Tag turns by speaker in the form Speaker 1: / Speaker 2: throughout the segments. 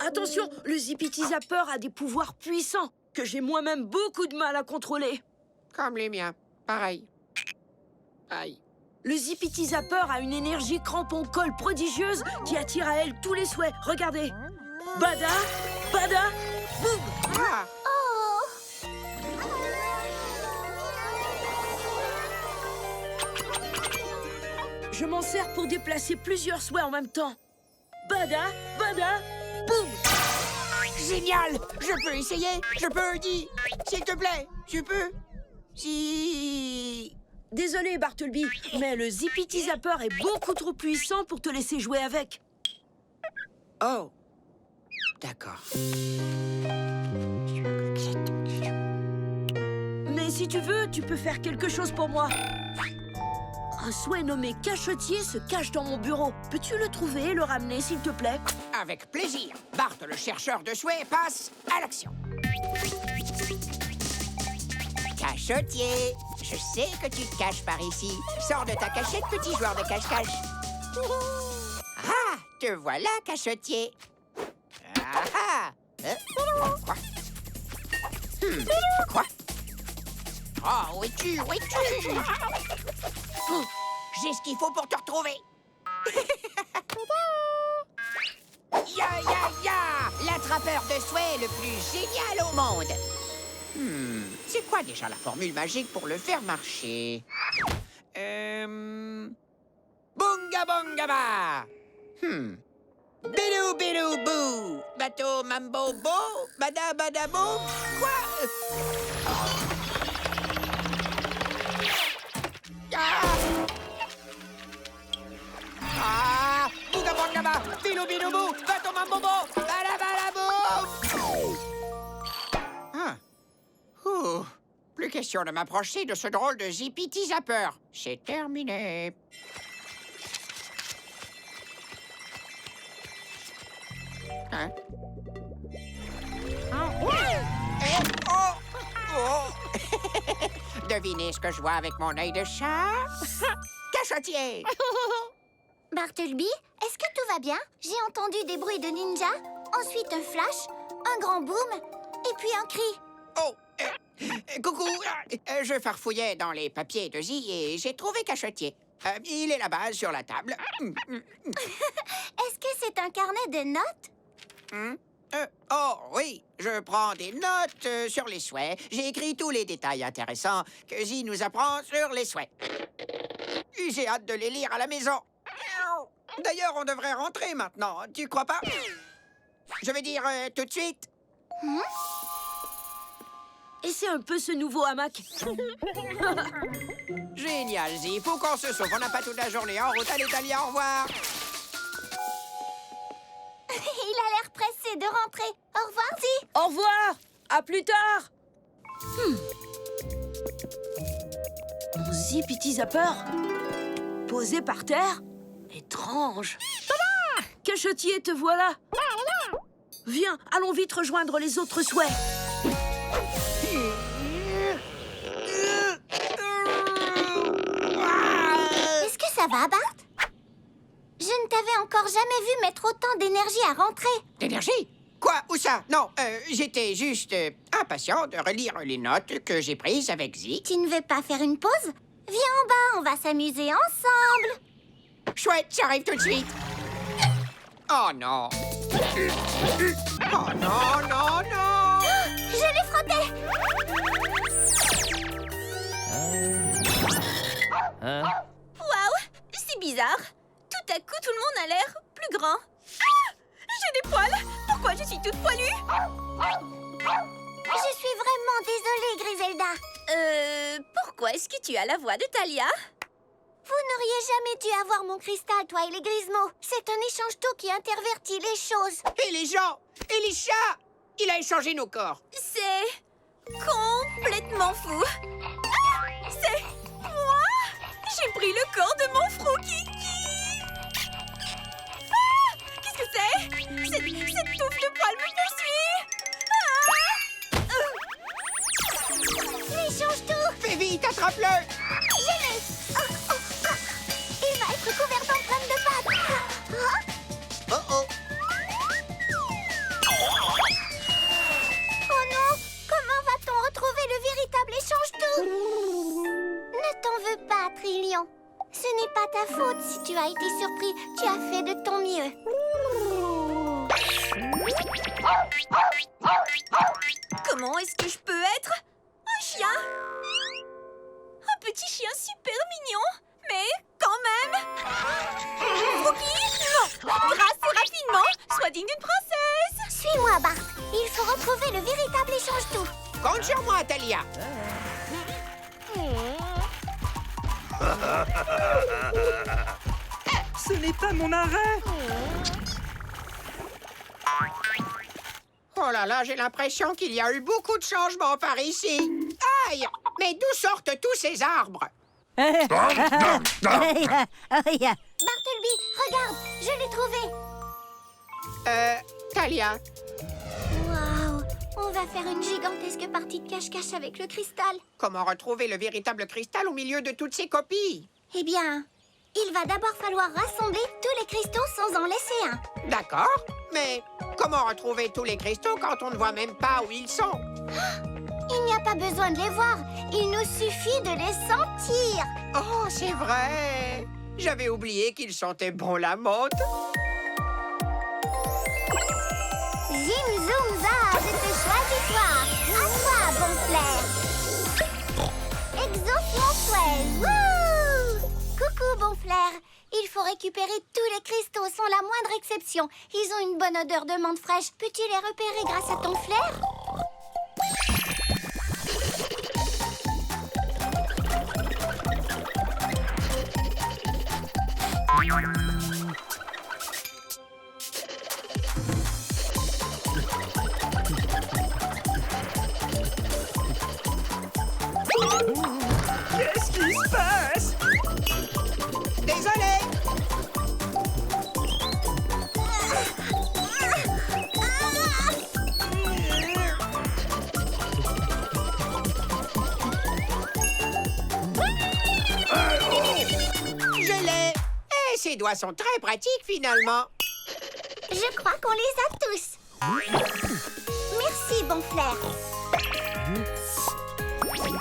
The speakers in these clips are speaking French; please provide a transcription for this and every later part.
Speaker 1: Attention, le Zippity Zapper a des pouvoirs puissants que j'ai moi-même beaucoup de mal à contrôler.
Speaker 2: Comme les miens, pareil. Aïe.
Speaker 1: Le Zippity Zapper a une énergie crampon-colle prodigieuse qui attire à elle tous les souhaits. Regardez. Bada, bada, boum.
Speaker 2: Ah,
Speaker 1: Je m'en sers pour déplacer plusieurs souhaits en même temps. Bada, bada, boum.
Speaker 2: génial! Je peux essayer? Je peux, dis! S'il te plaît, tu peux? Si...
Speaker 1: Désolé, Bartleby, mais le Zippity Zapper est beaucoup trop puissant pour te laisser jouer avec.
Speaker 2: Oh, d'accord.
Speaker 1: Mais si tu veux, tu peux faire quelque chose pour moi. Un souhait nommé Cachetier se cache dans mon bureau. Peux-tu le trouver et le ramener, s'il te plaît?
Speaker 2: Avec plaisir. Bart, le chercheur de souhaits, passe à l'action. Cachetier, je sais que tu te caches par ici. Sors de ta cachette, petit joueur de cache-cache. Ah, te voilà, Cachetier. Ah ah. Quoi? Quoi? Oh, où es-tu? Où es-tu? Oh, j'ai ce qu'il faut pour te retrouver. Ya, ya, ya! L'attrapeur de souhaits le plus génial au monde. C'est quoi déjà la formule magique pour le faire marcher? Bunga bunga ba! Bidou bidou bou! Bateau mambo bo! Bada bada bo! Quoi? Ah! Ah! Bunga bunga ba! Bidou bidou bou! Bateau mambo bo! Bada bada bo! Ah! Ouh. Plus question de m'approcher de ce drôle de Zippity Zapper. C'est terminé. Hein? Devinez ce que je vois avec mon œil de chat? Cachetier!
Speaker 3: Bartleby, est-ce que tout va bien? J'ai entendu des bruits de ninja, ensuite un flash, un grand boom, et puis un cri.
Speaker 2: Oh! Coucou! Je farfouillais dans les papiers de Zi et j'ai trouvé Cachetier. Il est là-bas, sur la table.
Speaker 3: Est-ce que c'est un carnet de notes?
Speaker 2: Oh, oui, je prends des notes sur les souhaits. J'ai écrit tous les détails intéressants que Zi nous apprend sur les souhaits. J'ai hâte de les lire à la maison. D'ailleurs, on devrait rentrer maintenant, tu crois pas? Je vais dire tout de suite.
Speaker 1: Et c'est un peu ce nouveau hamac.
Speaker 2: Génial, Zi. Faut qu'on se sauve. On n'a pas toute la journée en route. Allez, Talia, au revoir.
Speaker 3: Il a l'air pressé de rentrer. Au revoir, Zi.
Speaker 1: Au revoir. À plus tard. Mon Zippity Zapper posé par terre. Étrange. Cachetier, te voilà. Viens, allons vite rejoindre les autres souhaits.
Speaker 3: Est-ce que ça va, Bart? Je ne t'avais encore jamais vu mettre autant d'énergie à rentrer.
Speaker 2: D'énergie? Quoi? Où ça? Non, j'étais juste impatient de relire les notes que j'ai prises avec Zi.
Speaker 3: Tu ne veux pas faire une pause? Viens en bas, on va s'amuser ensemble.
Speaker 2: Chouette, j'arrive tout de suite. Oh non. Oh non, non, non.
Speaker 3: Je l'ai frotté.
Speaker 4: Waouh, c'est bizarre. Tout à coup, tout le monde a l'air plus grand. Ah, j'ai des poils. Pourquoi je suis toute poilue?
Speaker 3: Je suis vraiment désolée, Griselda.
Speaker 4: Pourquoi est-ce que tu as la voix de Talia?
Speaker 3: Vous n'auriez jamais dû avoir mon cristal, toi et les Grismos. C'est un échange-tout qui intervertit les choses.
Speaker 2: Et les gens? Et les chats? Il a échangé nos corps.
Speaker 4: C'est complètement fou. Ah, c'est moi? J'ai pris le corps de mon Froukiki. Ah, qu'est-ce que c'est? Cette touffe de poils me poursuit.
Speaker 3: L'échange-tout.
Speaker 2: Fais vite, attrape-le.
Speaker 3: Je l'ai. Il va être couvert d'empreintes de pattes.
Speaker 2: Oh oh.
Speaker 3: as été surpris. Tu as fait de ton mieux.
Speaker 4: Comment est-ce que je peux être un chien? Un petit chien super mignon, mais quand même. Froki, non, grâce et rapidement, sois digne d'une princesse.
Speaker 3: Suis-moi, Bart. Il faut retrouver le véritable échange-tout.
Speaker 2: Compte sur moi, Talia.
Speaker 5: Ce n'est pas mon arrêt.
Speaker 2: Oh là là, j'ai l'impression qu'il y a eu beaucoup de changements par ici. Aïe! Mais d'où sortent tous ces arbres?
Speaker 3: Bartleby, regarde, je l'ai trouvé.
Speaker 2: Talia,
Speaker 3: Waouh, on va faire une gigantesque partie de cache-cache avec le cristal.
Speaker 2: comment retrouver le véritable cristal au milieu de toutes ces copies?
Speaker 3: Eh bien, il va d'abord falloir rassembler tous les cristaux sans en laisser un.
Speaker 2: D'accord, mais comment retrouver tous les cristaux quand on ne voit même pas où ils sont?
Speaker 3: Il n'y a pas besoin de les voir, il nous suffit de les sentir.
Speaker 2: Oh, c'est vrai! J'avais oublié qu'ils sentaient bon la menthe.
Speaker 3: Zim, zoom, za, je te choisis toi. À toi, bon flair. Exauce mon souhait. Wouh! Coucou, bon flair. Il faut récupérer tous les cristaux sans la moindre exception. Ils ont une bonne odeur de menthe fraîche. Peux-tu les repérer grâce à ton flair?
Speaker 5: Qu'est-ce qui se passe?
Speaker 2: Désolé! Je l'ai! Et ses doigts sont très pratiques finalement.
Speaker 3: Je crois qu'on les a tous. Merci, bon flair.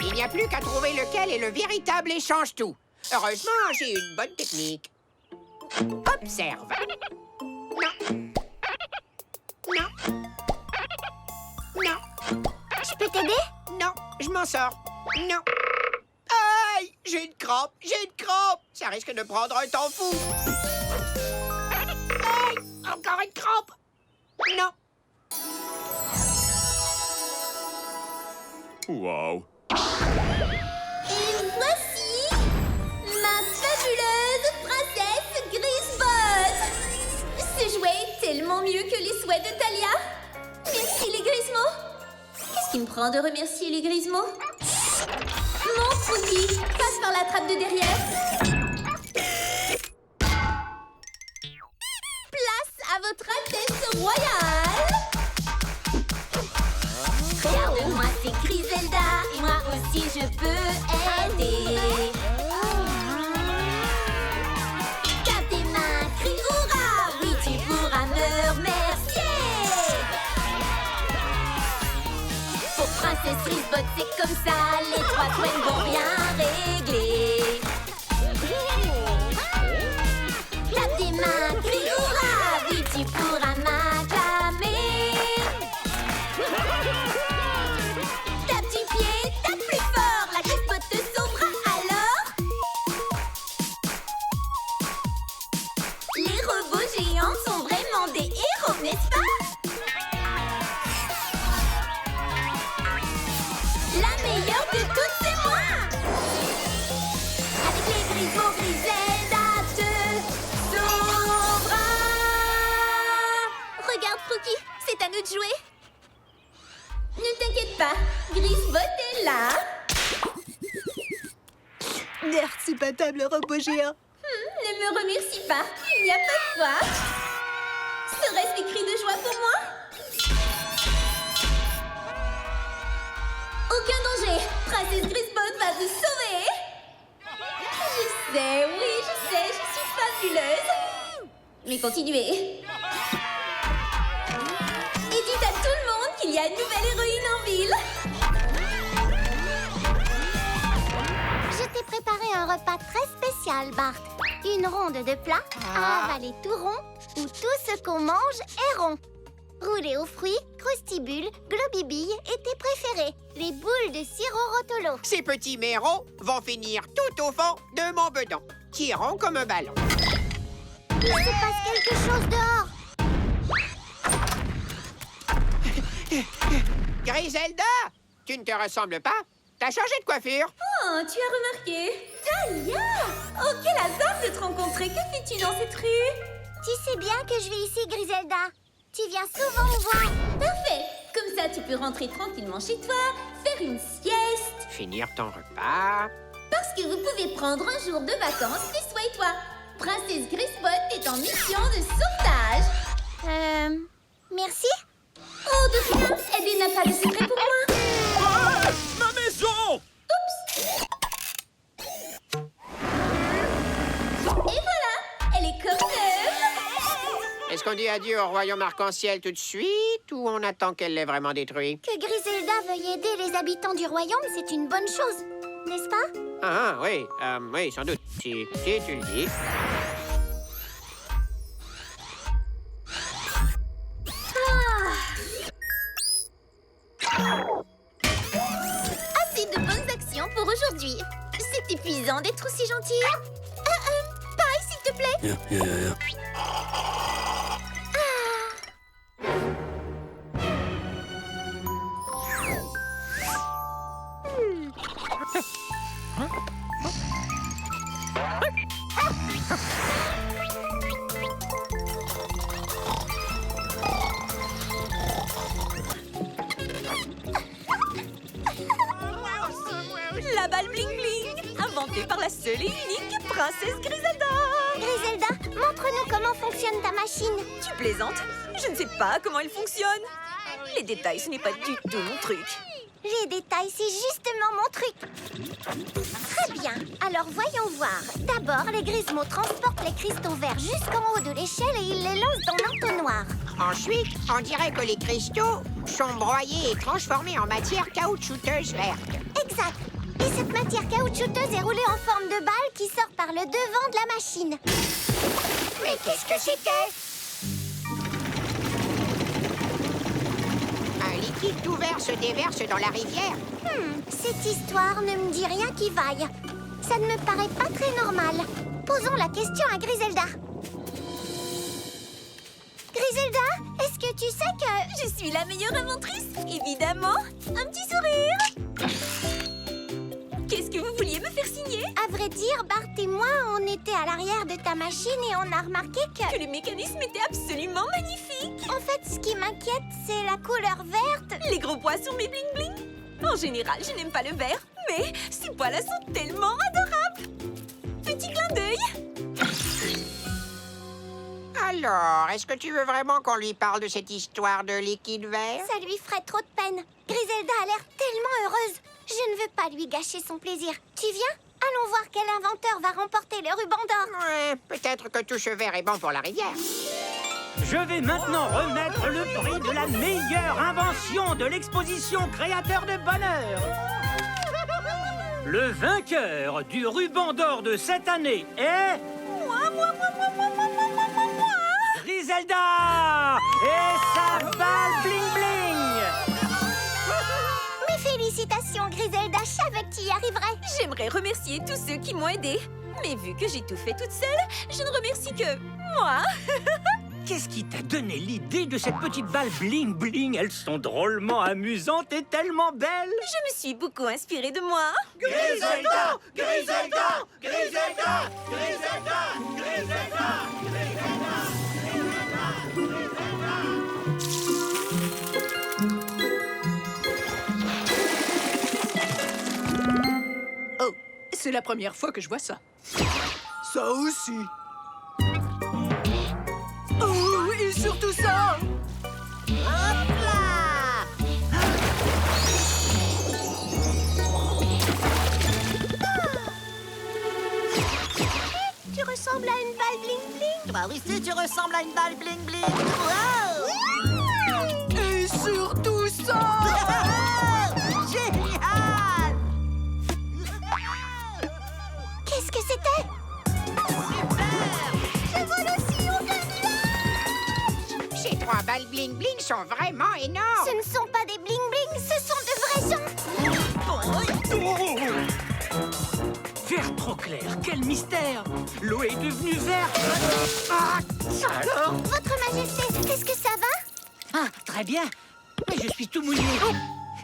Speaker 2: Il n'y a plus qu'à trouver lequel est le véritable échange-tout. Heureusement, j'ai une bonne technique. Observe. Non. Non. Non.
Speaker 3: Je peux t'aider?
Speaker 2: Non, je m'en sors. Non. Aïe! J'ai une crampe! J'ai une crampe! Ça risque de prendre un temps fou. Aïe! Encore une crampe! Non.
Speaker 5: Wow.
Speaker 4: Et voici ma fabuleuse princesse Grisbot. Ce jouet est tellement mieux que les souhaits de Talia. Merci les Grismos. Qu'est-ce qui me prend de remercier les Grismos? Mon Froki, passe par la trappe de derrière. Place à votre Altesse royale. Regarde-moi, c'est Griselda. Et moi aussi, je peux aider. Tape tes mains, crie hurrah. Oui, tu pourras me remercier. Pour Princesse Grisbot, c'est comme ça. Les trois couennes vont rien régler. Tape tes mains, crie hurrah. Oui, tu pourras m'acclamer. Tape du pied, tape plus fort. La Grisbot te sauvera alors. Les robots géants sont vraiment des héros, n'est-ce pas? La meilleure de toutes, c'est moi. Avec les Grismos, Griselda te sauvera. Regarde, Froki, c'est à nous de jouer. Ne t'inquiète pas, Grisbot est là.
Speaker 1: Merci, patable robot géant.
Speaker 4: Ne me remercie pas, il n'y a pas de quoi. Serait-ce des cris de joie pour moi? Aucun danger, Princesse Grisbot va vous sauver. Je sais, oui, je sais, je suis fabuleuse. Mais continuez. Et dites à tout le monde qu'il y a une nouvelle héroïne en ville.
Speaker 3: Je t'ai préparé un repas très spécial, Bart. Une ronde de plat à avaler tout rond, où tout ce qu'on mange est rond. Roulé aux fruits, Croustibules, Globibilles et tes préférés, les boules de sirop Rotolo.
Speaker 2: Ces petits mérons vont finir tout au fond de mon bedon, qui est rond comme un ballon.
Speaker 3: Il se passe quelque chose dehors.
Speaker 2: Griselda, tu ne te ressembles pas? T'as changé de coiffure?
Speaker 4: Oh, tu as remarqué? Talia! Oh, quel hasard de te rencontrer! Que fais-tu dans cette rue?
Speaker 3: Tu sais bien que je vis ici, Griselda. Tu viens souvent me voir.
Speaker 4: Parfait! Comme ça, tu peux rentrer tranquillement chez toi, faire une sieste.
Speaker 2: Finir ton repas.
Speaker 4: Parce que vous pouvez prendre un jour de vacances, Griswa et toi. Princesse Grisbot est en mission de sauvetage.
Speaker 3: Merci.
Speaker 4: Oh, de rien! Eddie n'a pas de secret pour moi.
Speaker 5: Ah, ma maison!
Speaker 4: Et voilà! Elle est comme neuve.
Speaker 2: Est-ce qu'on dit adieu au royaume arc-en-ciel tout de suite ou on attend qu'elle l'ait vraiment détruit?
Speaker 3: Que Griselda veuille aider les habitants du royaume, c'est une bonne chose, n'est-ce pas?
Speaker 2: Oui, oui, sans doute. Si tu le dis.
Speaker 4: Assez de bonnes actions pour aujourd'hui. C'est épuisant d'être aussi gentil. Pareil, s'il te plaît. La balle bling bling, inventée par la seule et unique princesse Griselda.
Speaker 3: Griselda, montre-nous comment fonctionne ta machine.
Speaker 4: Tu plaisantes? Je ne sais pas comment elle fonctionne. Les détails, ce n'est pas du tout mon truc.
Speaker 3: Les détails, c'est justement mon truc. Très bien, alors voyons voir. D'abord, les Grismos transportent les cristaux verts jusqu'en haut de l'échelle et ils les lancent dans l'entonnoir.
Speaker 2: Ensuite, on dirait que les cristaux sont broyés et transformés en matière caoutchouteuse verte.
Speaker 3: Exact. Et cette matière caoutchouteuse est roulée en forme de balle qui sort par le devant de la machine.
Speaker 2: Mais qu'est-ce que c'était? Un liquide tout vert se déverse dans la rivière.
Speaker 3: Cette histoire ne me dit rien qui vaille. Ça ne me paraît pas très normal. Posons la question à Griselda. Griselda, est-ce que tu sais que...
Speaker 4: Je suis la meilleure inventrice, évidemment. Un petit sourire. Qu'est-ce que vous vouliez me faire signer?
Speaker 3: À vrai dire, Bart et moi, on était à l'arrière de ta machine et on a remarqué
Speaker 4: Que le mécanisme était absolument magnifique.
Speaker 3: En fait, ce qui m'inquiète, c'est la couleur verte.
Speaker 4: Les gros poissons, mes bling bling. En général, je n'aime pas le vert, mais ces poils-là sont tellement adorables. Petit clin d'œil.
Speaker 2: Alors, est-ce que tu veux vraiment qu'on lui parle de cette histoire de liquide vert?
Speaker 3: Ça lui ferait trop de peine. Griselda a l'air tellement heureuse. Je ne veux pas lui gâcher son plaisir. Tu viens? Allons voir quel inventeur va remporter le ruban d'or.
Speaker 2: Ouais, peut-être que tout ce vert est bon pour la rivière.
Speaker 5: Je vais maintenant remettre le prix de la meilleure invention de l'exposition Créateur de Bonheur. Le vainqueur du ruban d'or de cette année est... Griselda et sa balle bling bling.
Speaker 3: Mes félicitations, Griselda. Je savais que tu y arriverais.
Speaker 4: J'aimerais remercier tous ceux qui m'ont aidée. Mais vu que j'ai tout fait toute seule, je ne remercie que moi.
Speaker 5: Qu'est-ce qui t'a donné l'idée de cette petite balle bling bling? Elles sont drôlement amusantes et tellement belles.
Speaker 4: Je me suis beaucoup inspirée de moi.
Speaker 5: Griselda! Griselda! Griselda! Griselda! Griselda!
Speaker 6: Oh, c'est la première fois que je vois ça. Ça aussi. Oh, et surtout ça.
Speaker 2: Hop là!
Speaker 3: Tu ressembles à une balle bling bling.
Speaker 7: Bah oui, si tu ressembles à une balle bling bling. Wow!
Speaker 6: Et surtout ça.
Speaker 7: Génial!
Speaker 3: Qu'est-ce que c'était?
Speaker 2: balles bling-bling sont vraiment énormes.
Speaker 3: Ce ne sont pas des bling-bling, ce sont de vrais gens.
Speaker 5: Vert trop clair, quel mystère! L'eau est devenue verte! Ah, alors?
Speaker 3: Votre Majesté, est-ce que ça va?
Speaker 5: Ah, très bien! Mais je suis tout mouillé!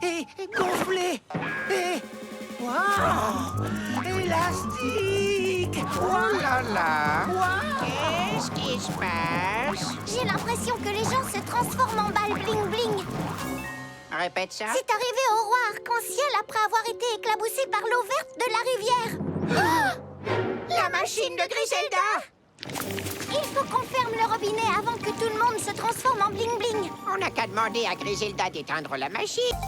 Speaker 5: Et gonflé! Et... Waouh! Élastique!
Speaker 2: Oh là là! Qu'est-ce qui se passe?
Speaker 3: J'ai l'impression que les gens se transforment en balles bling-bling.
Speaker 2: Répète ça.
Speaker 3: C'est arrivé au roi arc-en-ciel après avoir été éclaboussé par l'eau verte de la rivière.
Speaker 2: La machine de Griselda!
Speaker 3: Il faut qu'on ferme le robinet avant que tout le monde se transforme en bling-bling.
Speaker 2: On n'a qu'à demander à Griselda d'éteindre la machine.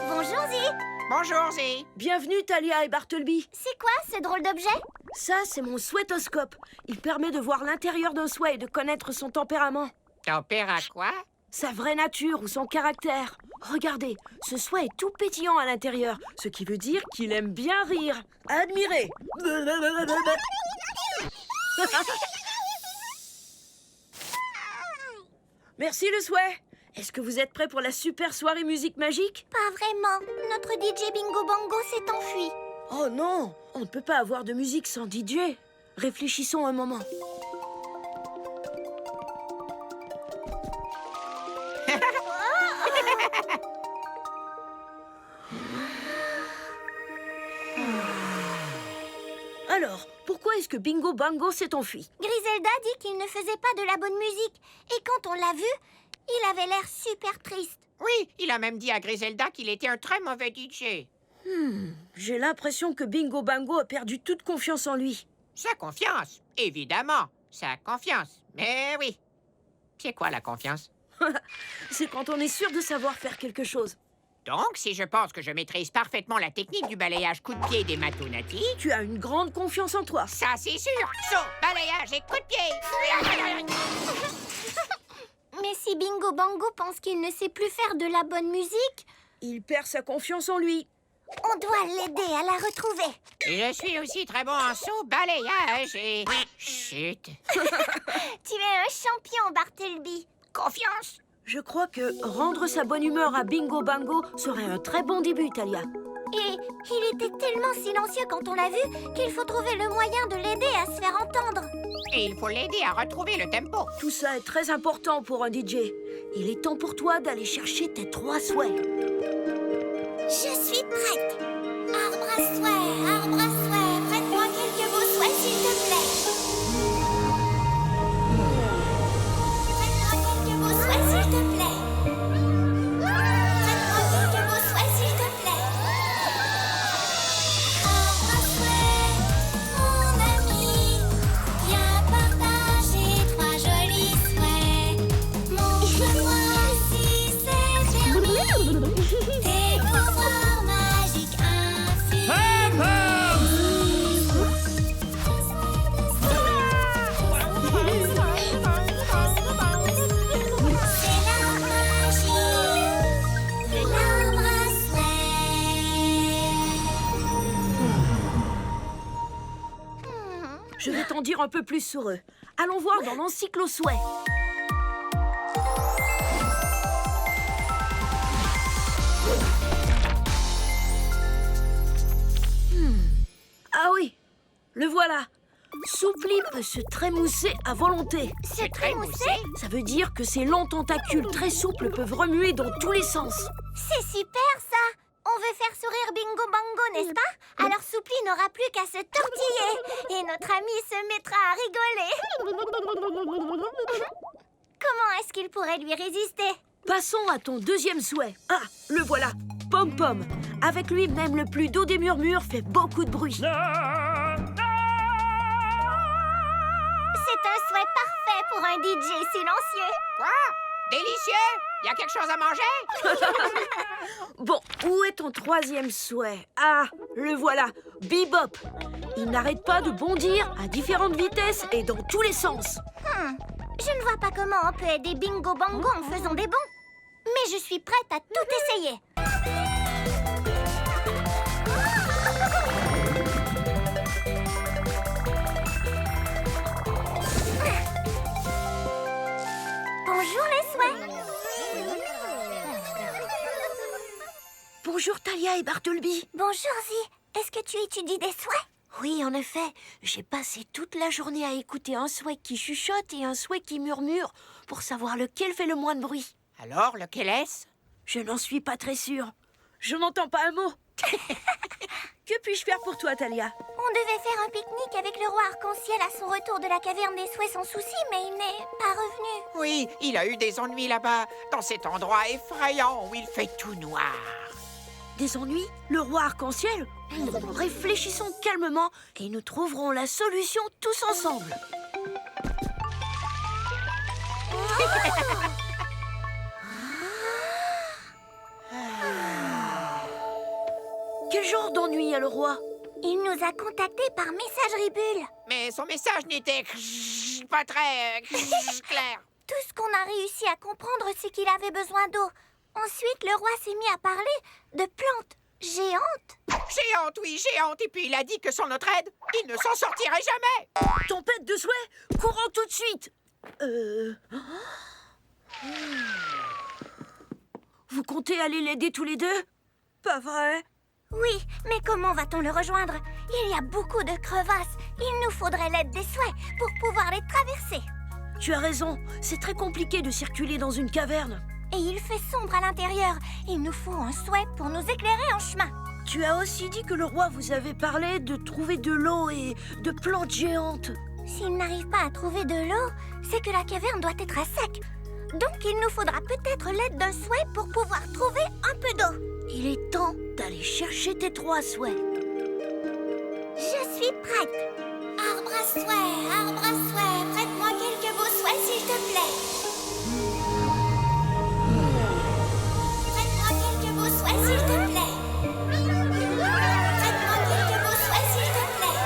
Speaker 3: Bonjour Zee.
Speaker 2: Bonjour, Zee.
Speaker 1: Bienvenue, Talia et Bartleby.
Speaker 3: C'est quoi ce drôle d'objet?
Speaker 1: Ça, c'est mon souhaitoscope. Il permet de voir l'intérieur d'un souhait et de connaître son tempérament.
Speaker 2: Tempère à quoi?
Speaker 1: Sa vraie nature ou son caractère. Regardez, ce souhait est tout pétillant à l'intérieur, ce qui veut dire qu'il aime bien rire. Admirez. Merci le souhait. Est-ce que vous êtes prêts pour la super soirée musique magique?
Speaker 3: Pas vraiment. Notre DJ Bingo Bango s'est enfui.
Speaker 1: Oh non, on ne peut pas avoir de musique sans DJ. Réfléchissons un moment. Alors, pourquoi est-ce que Bingo Bango s'est enfui?
Speaker 3: Griselda dit qu'il ne faisait pas de la bonne musique. Et quand on l'a vu, il avait l'air super triste.
Speaker 2: Oui, il a même dit à Griselda qu'il était un très mauvais DJ.
Speaker 1: J'ai l'impression que Bingo Bango a perdu toute confiance en lui.
Speaker 2: Sa confiance, évidemment. Sa confiance. Mais oui. C'est quoi la confiance?
Speaker 1: C'est quand on est sûr de savoir faire quelque chose.
Speaker 2: Donc, si je pense que je maîtrise parfaitement la technique du balayage coup de pied des Matonati,
Speaker 1: Tu as une grande confiance en toi.
Speaker 2: ça c'est sûr. Saut, balayage et coup de pied.
Speaker 3: Mais si Bingo Bango pense qu'il ne sait plus faire de la bonne musique,
Speaker 1: Il perd sa confiance en lui.
Speaker 3: on doit l'aider à la retrouver.
Speaker 2: Je suis aussi très bon en saut, balayage et... Chut.
Speaker 3: Tu es un champion, Bartleby.
Speaker 2: Confiance.
Speaker 1: Je crois que rendre sa bonne humeur à Bingo Bango serait un très bon début, Talia.
Speaker 3: Et il était tellement silencieux quand on l'a vu qu'il faut trouver le moyen de l'aider à se faire entendre.
Speaker 2: Et il faut l'aider à retrouver le tempo.
Speaker 1: Tout ça est très important pour un DJ. Il est temps pour toi d'aller chercher tes 3 souhaits.
Speaker 3: Je suis prête. Arbre à souhait, prête-moi quelques beaux souhaits, s'il te plaît. Prête-moi quelques beaux souhaits, s'il te plaît. Prête-moi quelques beaux souhaits, s'il te plaît. Arbre à souhait, mon ami, viens partager 3 jolis souhaits. Montre-moi si c'est permis. Tes pouvoirs magiques infinis. C'est la magie de l'arbre à souhait.
Speaker 1: Je vais t'en dire un peu plus sur eux. Allons voir dans l'encyclo souhait. Ah oui, le voilà. Soupli peut se trémousser à volonté.
Speaker 3: Se trémousser?
Speaker 1: Ça veut dire que ses longs tentacules très souples peuvent remuer dans tous les sens.
Speaker 3: C'est super ça! On veut faire sourire Bingo Bango, n'est-ce pas? Alors Soupli n'aura plus qu'à se tortiller et notre ami se mettra à rigoler. Comment est-ce qu'il pourrait lui résister?
Speaker 1: Passons à ton deuxième souhait. Ah, le voilà. Pom Pom. Avec lui, même le plus doux des murmures fait beaucoup de bruit.
Speaker 3: C'est un souhait parfait pour un DJ silencieux.
Speaker 2: Quoi? Délicieux. Y a quelque chose à manger?
Speaker 1: Bon, où est ton 3e souhait? Ah, le voilà. Bebop. Il n'arrête pas de bondir à différentes vitesses et dans tous les sens.
Speaker 3: Je ne vois pas comment on peut aider Bingo Bango en faisant des bonds. Mais je suis prête à tout essayer. Bonjour les souhaits.
Speaker 1: Talia et Bartleby.
Speaker 3: Bonjour, Zi. Est-ce que tu étudies des souhaits?
Speaker 1: Oui, en effet. J'ai passé toute la journée à écouter un souhait qui chuchote et un souhait qui murmure pour savoir lequel fait le moins de bruit.
Speaker 2: Alors, lequel est-ce?
Speaker 1: Je n'en suis pas très sûre. Je n'entends pas un mot. Que puis-je faire pour toi, Talia?
Speaker 3: On devait faire un pique-nique avec le roi arc-en-ciel à son retour de la caverne des souhaits sans souci, mais il n'est pas revenu.
Speaker 2: Oui, il a eu des ennuis là-bas, dans cet endroit effrayant où il fait tout noir.
Speaker 1: Des ennuis? Le roi arc-en-ciel? Réfléchissons calmement et nous trouverons la solution tous ensemble. Quel genre d'ennui a le roi?
Speaker 3: Il nous a contactés par messagerie bulle.
Speaker 2: Mais son message n'était pas très clair.
Speaker 3: Tout ce qu'on a réussi à comprendre, c'est qu'il avait besoin d'eau. Ensuite, le roi s'est mis à parler de plantes géantes.
Speaker 2: Géante, oui, géante. Et puis il a dit que sans notre aide, il ne s'en sortirait jamais.
Speaker 1: Tempête de souhait, courons tout de suite. Vous comptez aller l'aider tous les deux? Pas vrai?
Speaker 3: Oui, mais comment va-t-on le rejoindre? Il y a beaucoup de crevasses. Il nous faudrait l'aide des souhaits pour pouvoir les traverser.
Speaker 1: Tu as raison, c'est très compliqué de circuler dans une caverne.
Speaker 3: Et il fait sombre à l'intérieur. Il nous faut un souhait pour nous éclairer en chemin.
Speaker 1: Tu as aussi dit que le roi vous avait parlé de trouver de l'eau et de plantes géantes.
Speaker 3: S'il n'arrive pas à trouver de l'eau, c'est que la caverne doit être à sec. Donc il nous faudra peut-être l'aide d'un souhait pour pouvoir trouver un peu d'eau.
Speaker 1: Il est temps d'aller chercher tes 3 souhaits.
Speaker 3: Je suis prête. Arbre à souhait, prête-moi quelques beaux souhaits s'il te plaît. Prête-moi quelques beaux souhaits s'il te plaît. Prête-moi quelques beaux souhaits s'il te plaît.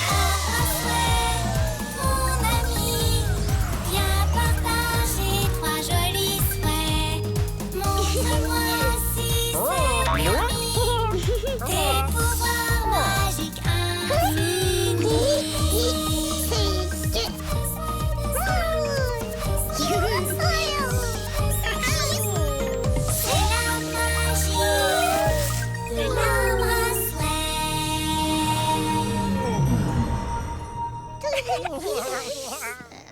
Speaker 3: Arbre à souhait, mon ami, viens partager 3 jolis souhaits. Montre-moi si c'est permis, tes pouvoirs magiques infinis. C'est la magie de l'arbre à souhait.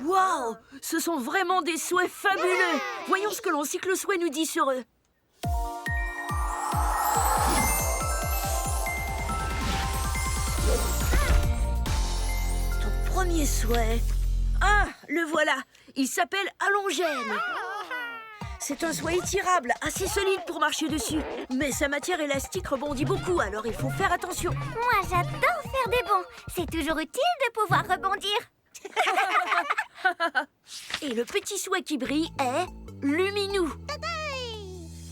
Speaker 1: Waouh! Ce sont vraiment des souhaits fabuleux! Voyons ce que l'encycle souhait nous dit sur eux. Ton premier souhait... Ah, le voilà! Il s'appelle Allongène. C'est un souhait étirable, assez solide pour marcher dessus. Mais sa matière élastique rebondit beaucoup, alors il faut faire attention.
Speaker 3: Moi, j'adore faire des bonds. C'est toujours utile de pouvoir rebondir.
Speaker 1: Et le petit souhait qui brille est Luminou.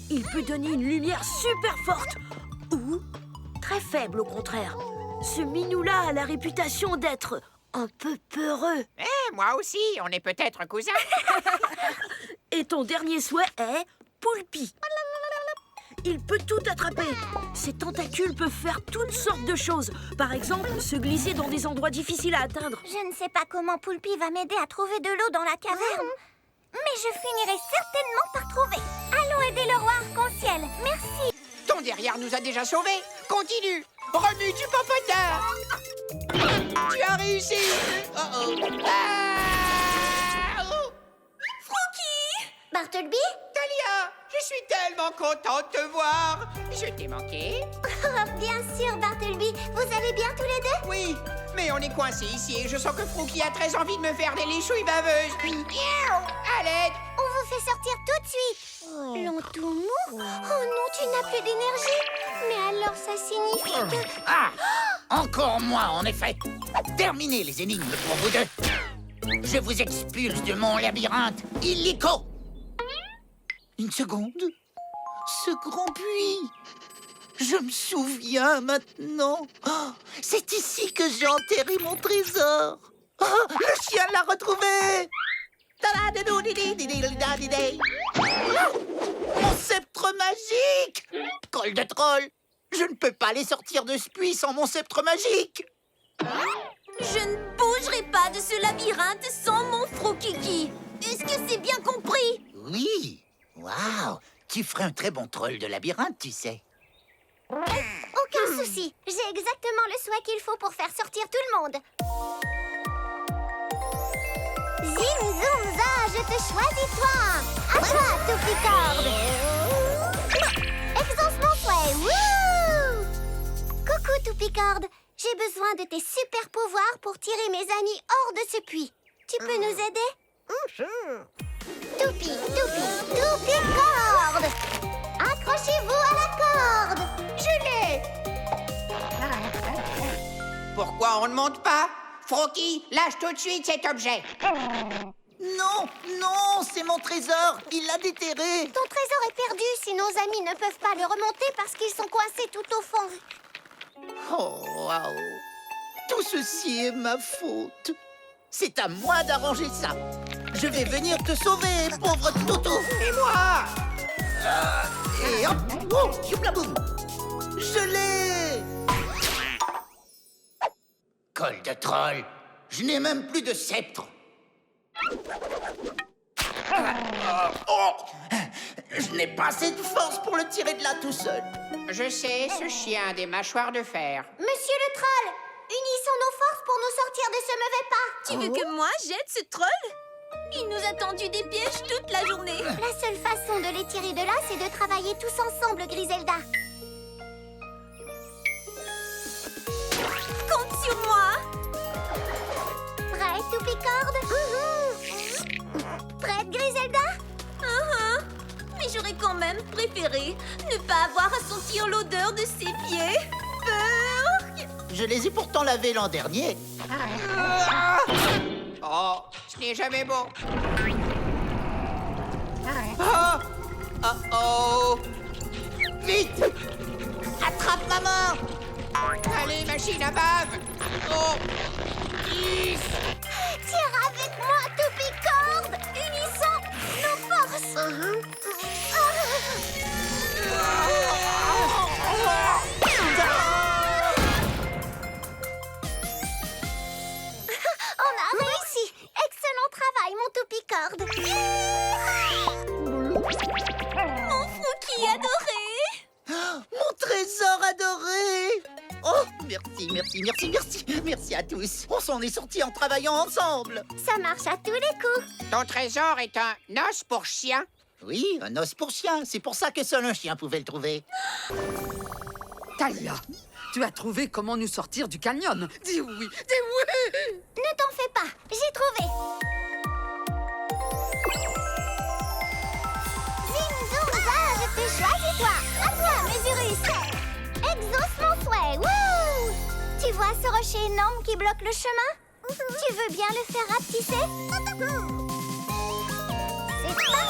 Speaker 1: Il peut donner une lumière super forte ou très faible au contraire. Ce minou-là a la réputation d'être un peu peureux.
Speaker 2: Moi aussi, on est peut-être cousins.
Speaker 1: Et ton dernier souhait est Poulpi. Il peut tout attraper. Ses tentacules peuvent faire toutes sortes de choses. Par exemple, se glisser dans des endroits difficiles à atteindre.
Speaker 3: Je ne sais pas comment Poulpi va m'aider à trouver de l'eau dans la caverne. Mais je finirai certainement par trouver. Allons aider le roi arc-en-ciel. Merci.
Speaker 2: Ton derrière nous a déjà sauvés. Continue. Remue du popotin. Tu as réussi.
Speaker 3: Bartleby?
Speaker 2: Talia, je suis tellement contente de te voir. Je t'ai manqué.
Speaker 3: Oh, bien sûr, Bartleby. Vous allez bien tous les deux?
Speaker 2: Oui, mais on est coincés ici et je sens que Frookie a très envie de me faire des léchouilles baveuses. Miaou, à l'aide.
Speaker 3: On vous fait sortir tout de suite. Long tout mou? Oh non, tu n'as plus d'énergie. Mais alors, ça signifie que...
Speaker 8: Ah! Encore moins, en effet. Terminez les énigmes pour vous deux. Je vous expulse de mon labyrinthe illico. Une seconde. Ce grand puits. Je me souviens maintenant. Oh, c'est ici que j'ai enterré mon trésor. Oh, le chien l'a retrouvé. Mon sceptre magique. Col de troll. Je ne peux pas les sortir de ce puits sans mon sceptre magique.
Speaker 4: Je ne bougerai pas de ce labyrinthe sans mon Froukiki. Est-ce que c'est bien compris?
Speaker 8: Oui. Waouh. Tu ferais un très bon troll de labyrinthe, tu sais.
Speaker 3: Aucun souci. J'ai exactement le souhait qu'il faut pour faire sortir tout le monde. Zim, zoom, za, je te choisis toi. À toi, Toupicorde. Exauce mon souhait. Wouh! Coucou, Toupicorde. J'ai besoin de tes super pouvoirs pour tirer mes amis hors de ce puits. Tu peux nous aider? Toupicorde! Accrochez-vous à la corde! Je l'ai!
Speaker 2: Pourquoi on ne monte pas? Froki, lâche tout de suite cet objet.
Speaker 8: Non, non, c'est mon trésor. Il l'a déterré.
Speaker 3: Ton trésor est perdu si nos amis ne peuvent pas le remonter parce qu'ils sont coincés tout au fond.
Speaker 8: Oh, waouh. Tout ceci est ma faute. C'est à moi d'arranger ça. Je vais venir te sauver, pauvre Toutou.
Speaker 2: Et moi?
Speaker 8: Et hop, oh, youpla-boum. Je l'ai. Col de troll. Je n'ai même plus de sceptre. Oh, je n'ai pas assez de force pour le tirer de là tout seul.
Speaker 2: Je sais, ce chien a des mâchoires de fer.
Speaker 3: Monsieur le troll, unissons nos forces pour nous sortir de ce mauvais pas.
Speaker 4: Tu veux que moi j'aide ce troll? Il nous a tendu des pièges toute la journée.
Speaker 3: La seule façon de les tirer de là, c'est de travailler tous ensemble, Griselda.
Speaker 4: Compte sur moi.
Speaker 3: Prête, Toupicorde? Prête, Griselda?
Speaker 4: Mais j'aurais quand même préféré ne pas avoir à sentir l'odeur de ses pieds. Burk!
Speaker 8: Je les ai pourtant lavés l'an dernier.
Speaker 2: Oh, ce n'est jamais bon. Oh, oh, oh.
Speaker 8: Vite! Attrape maman!
Speaker 2: Allez, machine à bave. Oh.
Speaker 3: Tire avec moi, Toupicorde! Unissons nos forces! On a réussi! Excellent travail, mon Toupicorde!
Speaker 4: Mon Fouki adoré.
Speaker 8: Mon trésor adoré! Oh, merci, merci, merci, merci. Merci à tous. On s'en est sortis en travaillant ensemble.
Speaker 3: Ça marche à tous les coups!
Speaker 2: Ton trésor est un os pour chien.
Speaker 8: Oui, un os pour chien. C'est pour ça que seul un chien pouvait le trouver.
Speaker 6: Talia, tu as trouvé comment nous sortir du canyon. Dis oui, dis oui.
Speaker 3: Ne t'en fais pas, j'ai trouvé! Zim, zoom, za, je te choisis toi! À toi, Mesurus! Exauce mon souhait! Wouh! Tu vois ce rocher énorme qui bloque le chemin? Tu veux bien le faire rapetisser? C'est parti!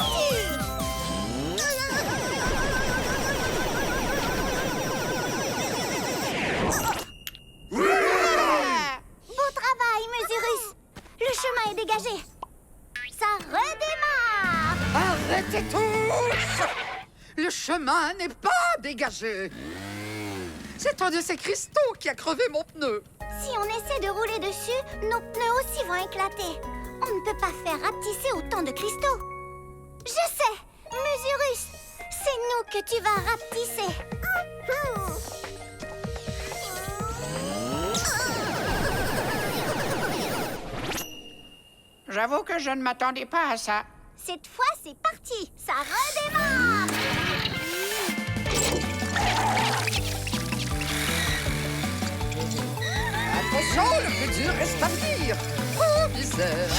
Speaker 3: Beau travail, Mesurus! Le chemin est dégagé! Ça redémarre!
Speaker 6: Arrêtez tous! Le chemin n'est pas dégagé. C'est un de ces cristaux qui a crevé mon pneu.
Speaker 3: Si on essaie de rouler dessus, nos pneus aussi vont éclater. On ne peut pas faire rapetisser autant de cristaux. Je sais! Mesurus! C'est nous que tu vas rapetisser!
Speaker 2: J'avoue que je ne m'attendais pas à ça.
Speaker 3: Cette fois, c'est parti! Ça redémarre!
Speaker 6: Attention, le plus dur reste à venir. Oh, misère.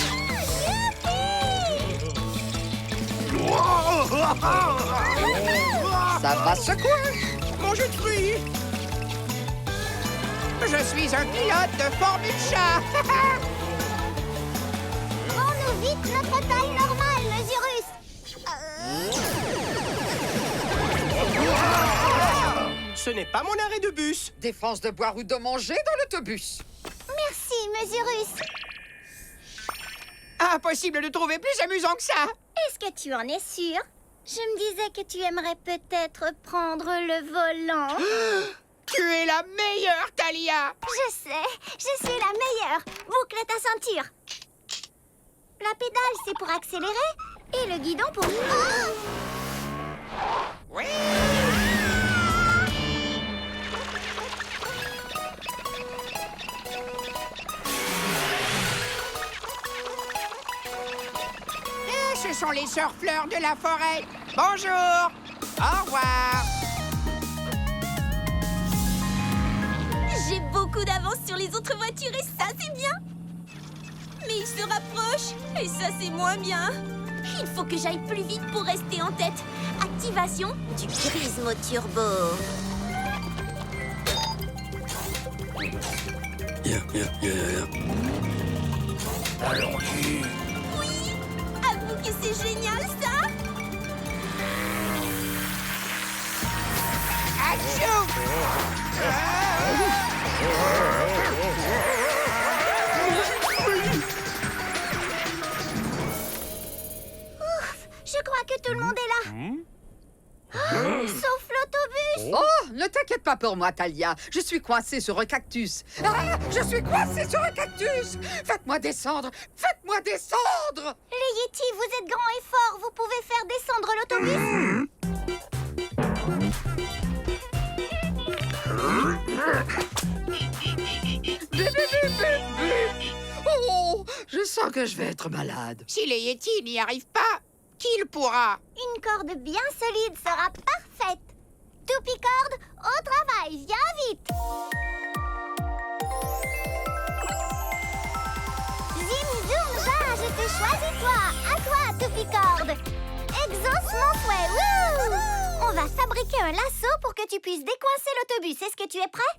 Speaker 6: Ça va secouer.
Speaker 2: Mon jus de fruits. Je suis un pilote de Formule Chat.
Speaker 3: Rends-nous vite notre taille normale, Mesurus!
Speaker 9: Ce n'est pas mon arrêt de bus.
Speaker 6: Défense de boire ou de manger dans l'autobus.
Speaker 3: Merci, Mesurus!
Speaker 2: Impossible de trouver plus amusant que ça.
Speaker 3: Est-ce que tu en es sûr? Je me disais que tu aimerais peut-être prendre le volant.
Speaker 2: Tu es la meilleure, Talia.
Speaker 3: Je sais, je suis la meilleure. Boucle ta ceinture. La pédale, c'est pour accélérer et le guidon pour... Oh!
Speaker 2: Oui. Ce sont les sœurs fleurs de la forêt. Bonjour. Au revoir.
Speaker 4: J'ai beaucoup d'avance sur les autres voitures et ça, c'est bien. Mais ils se rapprochent et ça, c'est moins bien.
Speaker 3: Il faut que j'aille plus vite pour rester en tête. Activation du Grismo Turbo.
Speaker 8: Allons-y.
Speaker 4: Avoue que c'est génial, ça.
Speaker 2: Achou.
Speaker 3: Je crois que tout le monde est là. Sauf l'autobus.
Speaker 6: Oh, ne t'inquiète pas pour moi, Talia. Je suis coincée sur un cactus. Ah, je suis coincée sur un cactus. Faites-moi descendre. Faites-moi descendre.
Speaker 3: Les Yétis, vous êtes grands et forts. Vous pouvez faire descendre l'autobus.
Speaker 6: Oh, je sens que je vais être malade.
Speaker 2: Si les Yétis n'y arrivent pas, qui le pourra?
Speaker 3: Une corde bien solide sera parfaite. Toupicorde, au travail. Viens vite. Zim, zoom, va, je te choisis toi. À toi, Toupicorde. Exauce mon souhait. Wouh! On va fabriquer un lasso pour que tu puisses décoincer l'autobus. Est-ce que tu es prêt?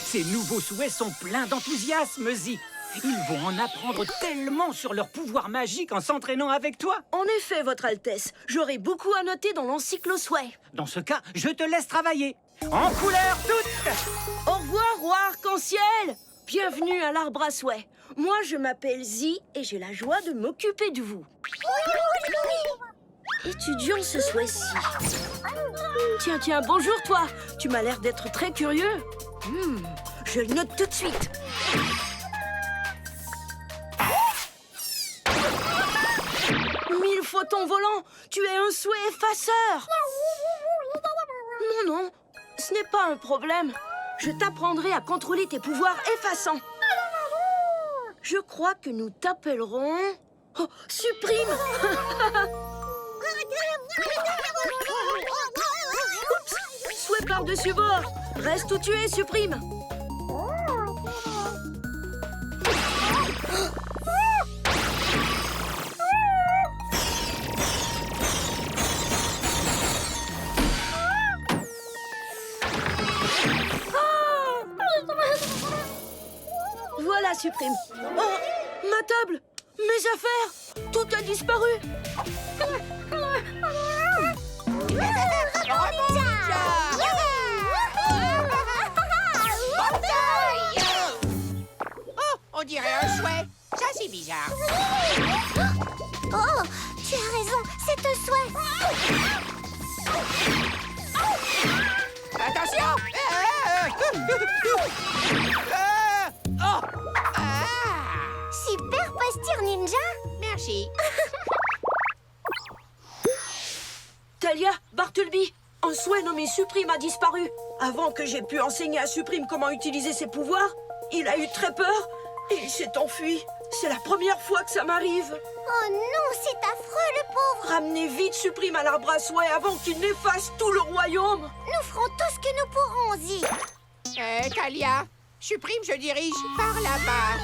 Speaker 5: Ces nouveaux souhaits sont pleins d'enthousiasme, Zi. Ils vont en apprendre tellement sur leur pouvoir magique en s'entraînant avec toi.
Speaker 1: En effet, Votre Altesse, j'aurai beaucoup à noter dans l'encyclo souhait.
Speaker 5: Dans ce cas, je te laisse travailler. En couleur toutes.
Speaker 1: Au revoir, roi arc-en-ciel. Bienvenue à l'arbre à souhait. Moi, je m'appelle Zi et j'ai la joie de m'occuper de vous. Étudions ce souhait-ci. Tiens, bonjour toi. Tu m'as l'air d'être très curieux. Je le note tout de suite. Mille photons volants, tu es un souhait effaceur. Non, ce n'est pas un problème. Je t'apprendrai à contrôler tes pouvoirs effaçants. Je crois que nous t'appellerons... Oh, Supprime. Oups, souhait par-dessus bord. Reste où tu es, Supprime. Voilà, Supprime. Oh, ma table, mes affaires, tout a disparu.
Speaker 2: Oh, on dirait un chouette. Ça, c'est bizarre.
Speaker 3: Oh, tu as raison, c'est un souhait.
Speaker 2: Attention. Oh.
Speaker 3: Super posture ninja.
Speaker 2: Merci.
Speaker 1: Talia, Bartleby, un souhait nommé Supprime a disparu. Avant que j'aie pu enseigner à Supprime comment utiliser ses pouvoirs, il a eu très peur et il s'est enfui. C'est la première fois que ça m'arrive.
Speaker 3: Oh non, c'est affreux, le pauvre.
Speaker 1: Ramenez vite Supprime à l'arbre à souhait avant qu'il n'efface tout le royaume.
Speaker 3: Nous ferons tout ce que nous pourrons, Zi.
Speaker 2: Talia, Supprime se dirige par là-bas.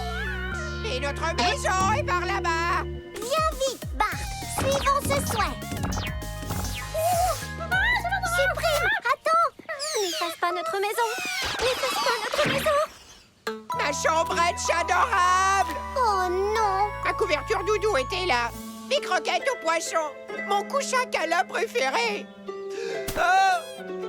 Speaker 2: Et notre maison est par là-bas.
Speaker 3: Viens vite, Bart. Suivons ce souhait. Supprime, attends. N'efface pas notre maison. N'efface pas notre maison.
Speaker 2: Ma chambrette adorable.
Speaker 3: Oh non.
Speaker 2: Ma couverture doudou était là. Mes croquettes au poisson. Mon coussin câlin préféré. Oh,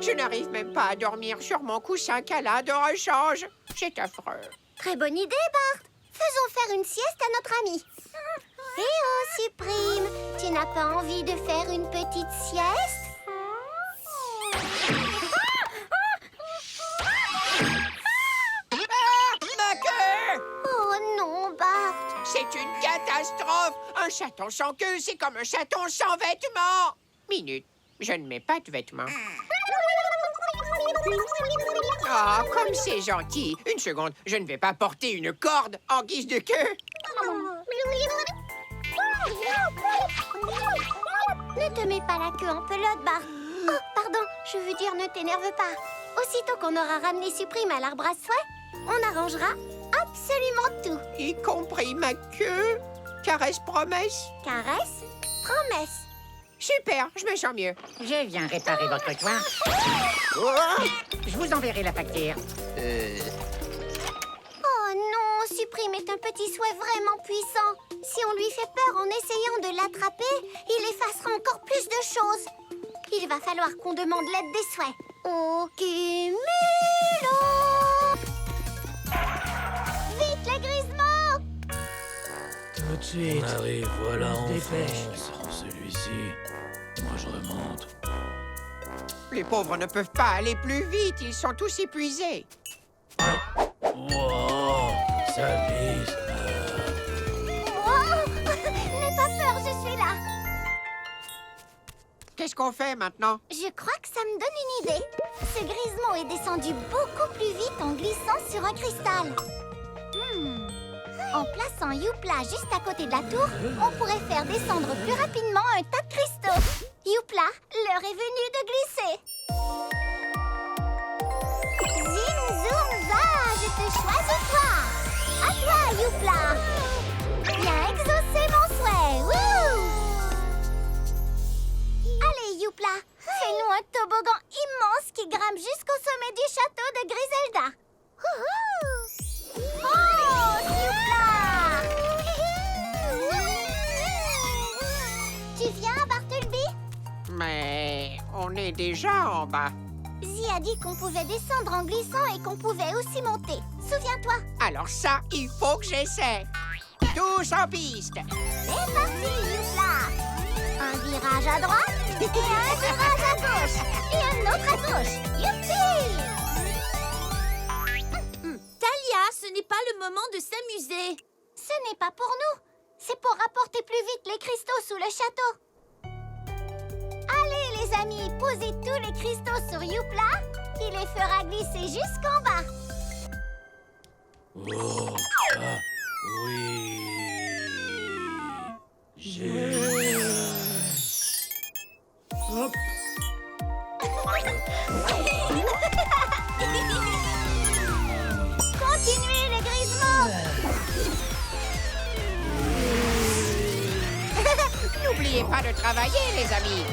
Speaker 2: je n'arrive même pas à dormir sur mon coussin câlin de rechange. C'est affreux.
Speaker 3: Très bonne idée, Bart. Faisons faire une sieste à notre ami. Eh oh, Supprime, tu n'as pas envie de faire une petite sieste?
Speaker 2: Ma queue!
Speaker 3: Oh non, Bart.
Speaker 2: C'est une catastrophe! Un chaton sans queue, c'est comme un chaton sans vêtements! Minute, je ne mets pas de vêtements. Ah, comme c'est gentil. Une seconde, je ne vais pas porter une corde en guise de queue.
Speaker 3: Ne te mets pas la queue en pelote, Bart. Oh, pardon, je veux dire ne t'énerve pas. Aussitôt qu'on aura ramené Supreme à l'arbre à soie, on arrangera absolument tout.
Speaker 2: Y compris ma queue. Caresse promesse.
Speaker 3: Caresse, promesse.
Speaker 2: Super, je me sens mieux.
Speaker 8: Je viens réparer votre toit. Je vous enverrai la facture.
Speaker 3: Oh non, Supreme est un petit souhait vraiment puissant. Si on lui fait peur en essayant de l'attraper, il effacera encore plus de choses. Il va falloir qu'on demande l'aide des souhaits. Ok, Milo! Vite, les Grismos!
Speaker 10: Tout de suite.
Speaker 5: On arrive, voilà,
Speaker 10: on
Speaker 5: dépêche.
Speaker 10: fonce. Celui-ci, moi je remonte.
Speaker 2: Les pauvres ne peuvent pas aller plus vite, ils sont tous épuisés.
Speaker 10: Wow, ça glisse.
Speaker 3: Oh! N'aie pas peur, je suis là.
Speaker 2: Qu'est-ce qu'on fait maintenant?
Speaker 3: Je crois que ça me donne une idée. Ce Grismo est descendu beaucoup plus vite en glissant sur un cristal. En plaçant Youpla juste à côté de la tour, on pourrait faire descendre plus rapidement un tas de cristaux. Youpla, l'heure est venue de glisser. Zim, zoom, za, je te choisis toi. À toi, Youpla. Viens exaucer mon souhait. Wouh! Allez, Youpla, fais-nous un toboggan immense qui grimpe jusqu'au sommet du château de Griselda. Oh, Youpla! Tu viens, Bartleby?
Speaker 2: Mais on est déjà en bas.
Speaker 3: Zi a dit qu'on pouvait descendre en glissant et qu'on pouvait aussi monter. Souviens-toi.
Speaker 2: Alors ça, il faut que j'essaie. Tous en piste.
Speaker 3: C'est parti, Youpla! Un virage à droite et un virage à gauche et un autre à gauche. Youpi!
Speaker 4: Talia, ce n'est pas le moment de s'amuser.
Speaker 3: Ce n'est pas pour nous. C'est pour rapporter plus vite les cristaux sous le château. Allez, les amis, posez tous les cristaux sur Youpla. Il les fera glisser jusqu'en bas.
Speaker 10: Oh, ah, oui.
Speaker 5: Hop.
Speaker 3: Continuez, les Grismos.
Speaker 2: N'oubliez pas de travailler, les amis.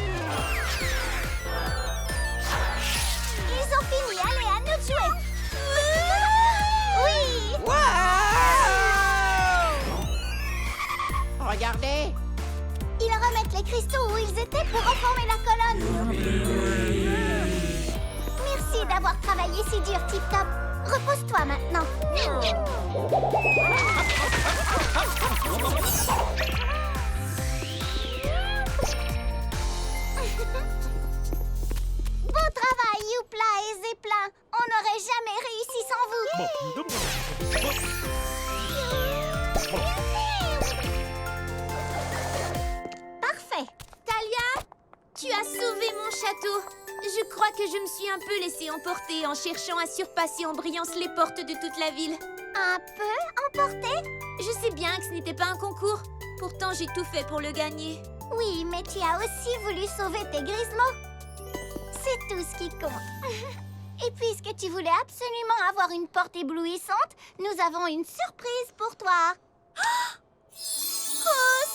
Speaker 3: Ils ont fini. Allez, à nous de jouer. Oui!
Speaker 2: Wow! Regardez.
Speaker 3: Ils remettent les cristaux où ils étaient pour reformer la colonne. Merci d'avoir travaillé si dur, Tip Top. Repose-toi maintenant. Bon travail, Youpla et Zeppelin. On n'aurait jamais réussi sans vous. Parfait.
Speaker 4: Talia, tu as sauvé mon château. Je crois que je me suis un peu laissée emporter en cherchant à surpasser en brillance les portes de toute la ville.
Speaker 3: Un peu emporté?
Speaker 4: Je sais bien que ce n'était pas un concours. Pourtant, j'ai tout fait pour le gagner.
Speaker 3: Oui, mais tu as aussi voulu sauver tes Grismos. C'est tout ce qui compte. Et puisque tu voulais absolument avoir une porte éblouissante, nous avons une surprise pour toi.
Speaker 4: Oh,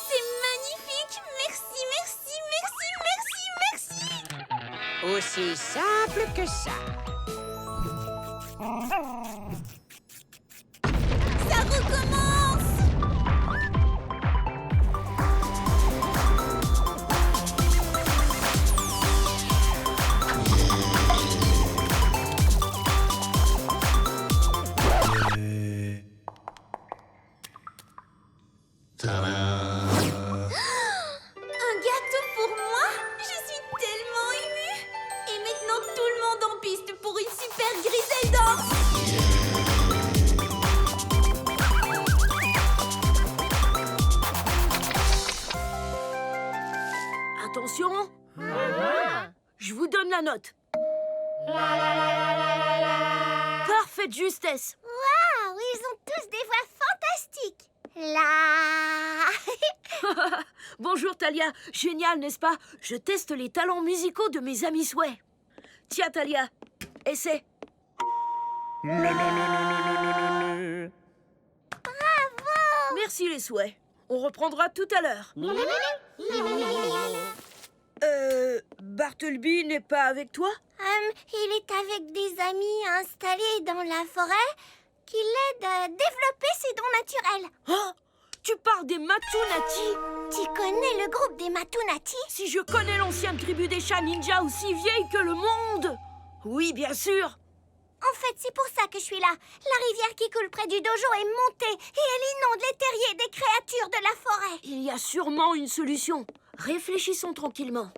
Speaker 4: c'est magnifique! Merci, merci, merci, merci, merci!
Speaker 2: Aussi simple que ça.
Speaker 4: Ça recommence! Un gâteau pour moi? Je suis tellement émue! Et maintenant tout le monde en piste pour une super Griselda!
Speaker 1: la note. Parfaite justesse.
Speaker 3: Waouh, ils ont tous des voix fantastiques. Là.
Speaker 1: Bonjour Talia, génial n'est-ce pas? Je teste les talents musicaux de mes amis souhaits. Tiens Talia, essaie. Merci les souhaits. On reprendra tout à l'heure. Bartleby n'est pas avec toi?
Speaker 3: Il est avec des amis installés dans la forêt qui l'aident à développer ses dons naturels.
Speaker 1: Oh, tu parles des Matunati?
Speaker 3: Tu connais le groupe des Matunati?
Speaker 1: Si je connais l'ancienne tribu des chats ninja aussi vieille que le monde. Oui, bien sûr.
Speaker 3: En fait, c'est pour ça que je suis là. La rivière qui coule près du dojo est montée et elle inonde les terriers des créatures de la forêt.
Speaker 1: Il y a sûrement une solution. Réfléchissons tranquillement.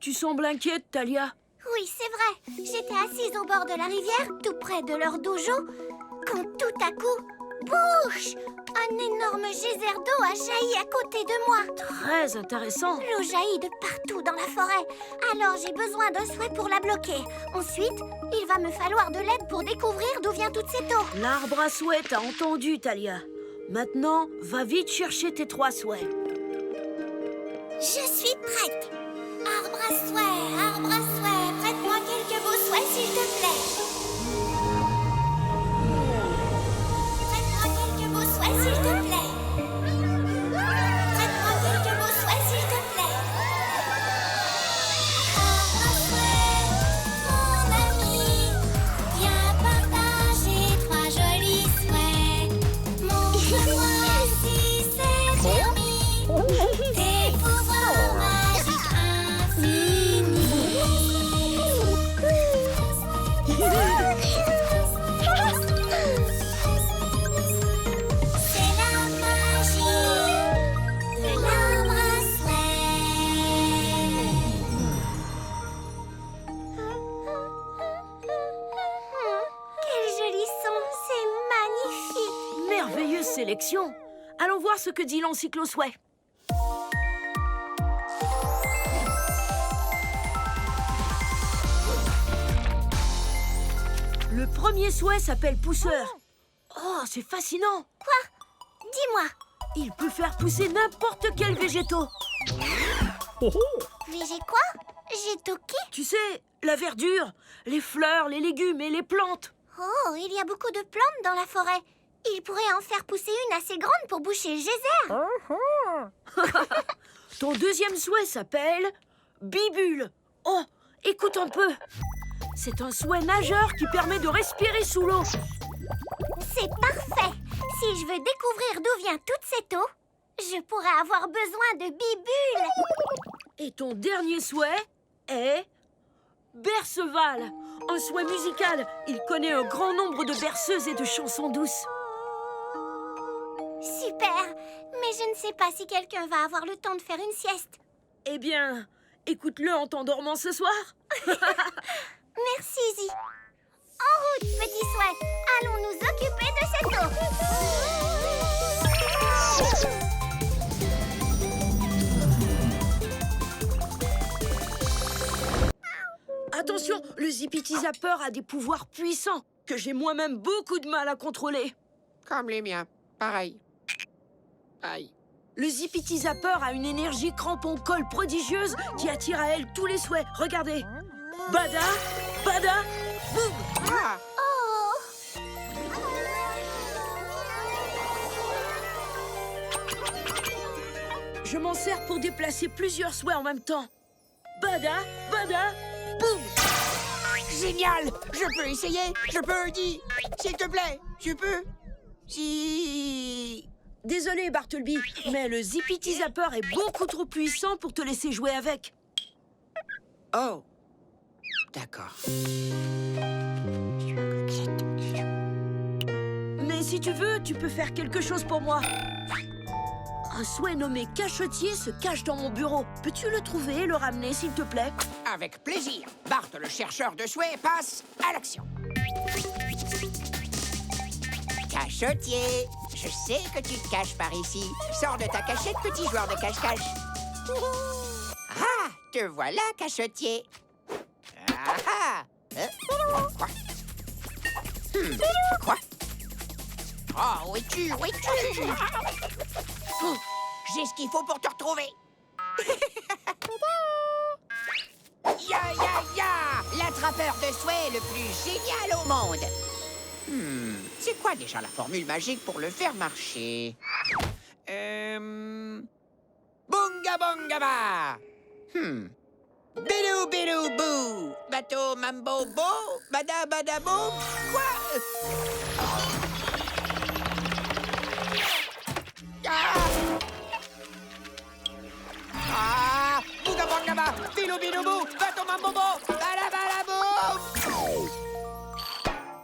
Speaker 1: Tu sembles inquiète, Talia.
Speaker 3: Oui, c'est vrai. J'étais assise au bord de la rivière, tout près de leur dojo, quand tout à coup, bouche! Un énorme geyser d'eau a jailli à côté de moi.
Speaker 1: Très intéressant.
Speaker 3: L'eau jaillit de partout dans la forêt. Alors j'ai besoin d'un souhait pour la bloquer. Ensuite, il va me falloir de l'aide pour découvrir d'où vient toute cette eau.
Speaker 1: L'arbre à souhait t'a entendu, Talia. Maintenant, va vite chercher tes 3 souhaits.
Speaker 3: Je suis prête. Arbre à souhait, prête-moi quelques beaux souhaits s'il te plaît. Prête-moi quelques beaux souhaits s'il te plaît. Prête-moi quelques beaux souhaits s'il te plaît. Arbre à souhait, mon ami, viens partager 3 jolis souhaits. Montre-moi si c'est permis, tes pouvoirs magiques infinis. C'est la magie de l'arbre à souhait. Quel joli son, c'est magnifique.
Speaker 1: Merveilleuse sélection. Allons voir ce que dit l'encyclo-souhait. Le premier souhait s'appelle pousseur. Oh, c'est fascinant.
Speaker 3: Quoi? Dis-moi,
Speaker 1: Il peut faire pousser n'importe quel végétaux.
Speaker 3: végé quoi? Gétoki?
Speaker 1: Tu sais, la verdure, les fleurs, les légumes et les plantes.
Speaker 3: Oh, il y a beaucoup de plantes dans la forêt. Il pourrait en faire pousser une assez grande pour boucher le geyser.
Speaker 1: Ton deuxième souhait s'appelle Bibule. Oh, écoute un peu. C'est un souhait nageur qui permet de respirer sous l'eau.
Speaker 3: C'est parfait. Si je veux découvrir d'où vient toute cette eau, je pourrais avoir besoin de Bibule.
Speaker 1: Et ton dernier souhait est Berceval. Un souhait musical. Il connaît un grand nombre de berceuses et de chansons douces.
Speaker 3: Super. Mais je ne sais pas si quelqu'un va avoir le temps de faire une sieste.
Speaker 1: Eh bien, écoute-le en t'endormant ce soir.
Speaker 3: Merci, Zi. En route, petit souhait. Allons nous occuper de cette eau.
Speaker 1: Attention, le Zippity Zapper a des pouvoirs puissants que j'ai moi-même beaucoup de mal à contrôler.
Speaker 2: Comme les miens. Pareil. Aïe.
Speaker 1: Le Zippity Zapper a une énergie crampon-colle prodigieuse qui attire à elle tous les souhaits. Regardez. Bada, bada, boum.
Speaker 2: Ah,
Speaker 3: Oh.
Speaker 1: Je m'en sers pour déplacer plusieurs souhaits en même temps. Bada, bada, boum.
Speaker 2: génial! Je peux essayer? Je peux, dis! S'il te plaît, je peux? Si...
Speaker 1: Désolé, Bartleby, mais le Zippity Zapper est beaucoup trop puissant pour te laisser jouer avec.
Speaker 2: Oh. D'accord.
Speaker 1: Mais si tu veux, tu peux faire quelque chose pour moi. Un souhait nommé Cachetier se cache dans mon bureau. Peux-tu le trouver et le ramener, s'il te plaît?
Speaker 2: Avec plaisir. Bart, le chercheur de souhaits, passe à l'action. Cachotier, je sais que tu te caches par ici. Sors de ta cachette, petit joueur de cache-cache. Ah, te voilà, Cachotier. Ah ah. Quoi? Quoi? Oh, où es-tu? Où es-tu? J'ai ce qu'il faut pour te retrouver. Ya, ya, ya! L'attrapeur de souhaits le plus génial au monde. C'est quoi déjà la formule magique pour le faire marcher? Bunga bunga ba! Bidou bidou bou! Bateau mambo bo! Bada bada boum! Quoi? Ah! Bunga bunga ba! Bidou bidou bou! Bateau mambo bo! Bada bada boum!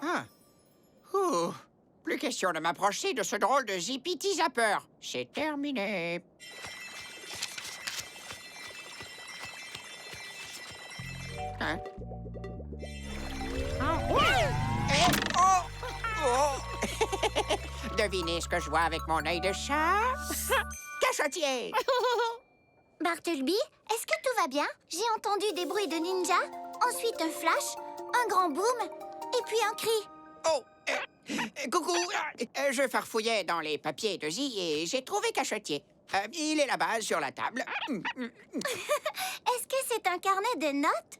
Speaker 2: Ah! Ouh! Plus question de m'approcher de ce drôle de Zippity Zapper. C'est terminé. Hein? Devinez ce que je vois avec mon œil de chat? Cachotier!
Speaker 3: Bartleby, est-ce que tout va bien? J'ai entendu des bruits de ninja, ensuite un flash, un grand boom, et puis un cri.
Speaker 2: Oh! Coucou! Je farfouillais dans les papiers de Zi et j'ai trouvé Cachotier. Il est là-bas, sur la table.
Speaker 3: Est-ce que c'est un carnet de notes?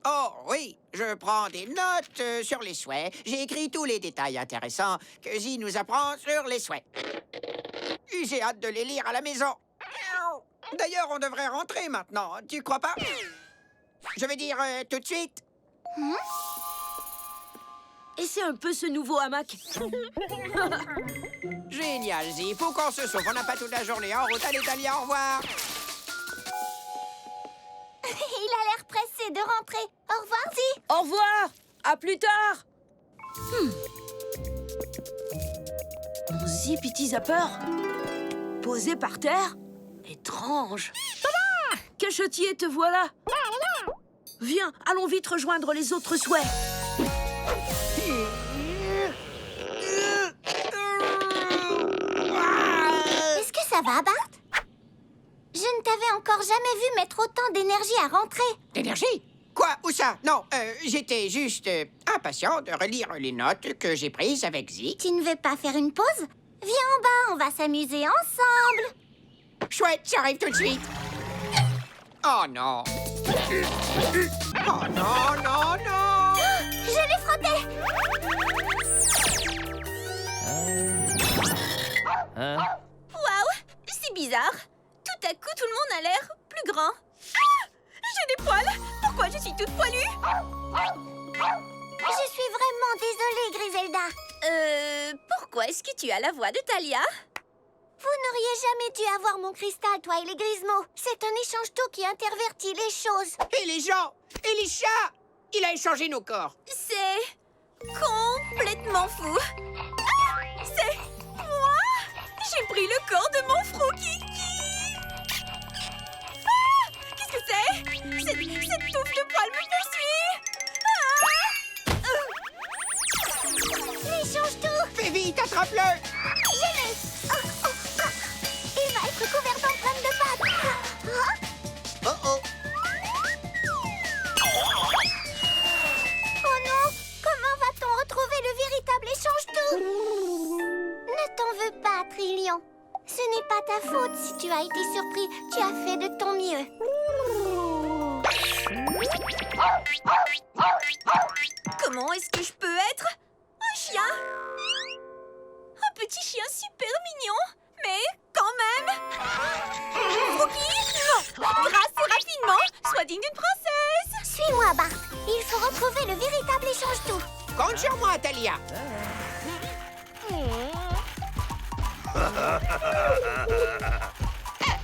Speaker 2: Oh, oui, je prends des notes sur les souhaits. J'ai écrit tous les détails intéressants que Zi nous apprend sur les souhaits. J'ai hâte de les lire à la maison. D'ailleurs, on devrait rentrer maintenant, tu crois pas? Je vais dire tout de suite.
Speaker 1: Et c'est un peu ce nouveau hamac.
Speaker 2: Génial, Zi. Faut qu'on se sauve. On n'a pas toute la journée en route. Allez, Talia, au revoir.
Speaker 3: Il a l'air pressé de rentrer. Au revoir, Zi.
Speaker 1: Au revoir. À plus tard. Un Zippity Zapper posé par terre. Étrange. Cachotier, te voilà. Viens, allons vite rejoindre les autres souhaits.
Speaker 3: Est-ce que ça va, Bart? Je ne t'avais encore jamais vu mettre autant d'énergie à rentrer.
Speaker 2: D'énergie? Quoi? Où ça? Non, j'étais juste impatient de relire les notes que j'ai prises avec Zi.
Speaker 3: Tu ne veux pas faire une pause? Viens en bas, on va s'amuser ensemble.
Speaker 2: Chouette, j'arrive tout de suite. Oh non. Oh non, non, non.
Speaker 3: Je l'ai frotté.
Speaker 4: Waouh, c'est bizarre. Tout à coup, tout le monde a l'air plus grand. Ah, j'ai des poils. Pourquoi je suis toute poilue?
Speaker 3: Je suis vraiment désolée, Griselda.
Speaker 4: Pourquoi est-ce que tu as la voix de Talia?
Speaker 3: Vous n'auriez jamais dû avoir mon cristal, toi et les Grismo. C'est un échange-tout qui intervertit les choses.
Speaker 2: Et les gens? Et les chats? Il a échangé nos corps.
Speaker 4: C'est complètement fou. Ah, c'est moi? J'ai pris le corps de mon Froukiki. Ah, qu'est-ce que c'est? Cette touffe de poils me poursuit.
Speaker 3: L'échange-tout.
Speaker 2: Fais vite, attrape-le.
Speaker 3: Je l'ai. Il va être couvert d'empreintes de pattes.
Speaker 2: Oh oh.
Speaker 3: Oh non! Comment va-t-on retrouver le véritable échange-tout? Ne t'en veux pas, Trillion. Ce n'est pas ta faute si tu as été surpris. Tu as fait de ton mieux.
Speaker 4: Comment est-ce que je peux être un chien? Un petit chien super mignon, mais quand même. Frouki, grâce rapidement, sois digne d'une princesse.
Speaker 3: Suis-moi, Bart. Il faut retrouver le véritable échange-tout.
Speaker 2: Compte sur moi, Talia.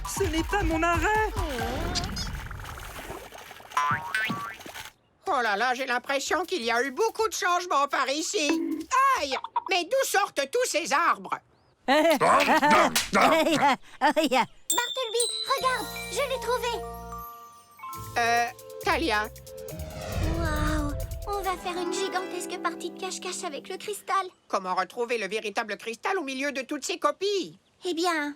Speaker 5: Ce n'est pas mon arrêt.
Speaker 2: Oh là là, j'ai l'impression qu'il y a eu beaucoup de changements par ici. Aïe! Mais d'où sortent tous ces arbres?
Speaker 3: Bartleby, regarde, je l'ai trouvé.
Speaker 2: Talia.
Speaker 3: Waouh, on va va faire une gigantesque partie de cache-cache avec le cristal.
Speaker 2: Comment retrouver le véritable cristal au milieu de toutes ces copies?
Speaker 3: Eh bien,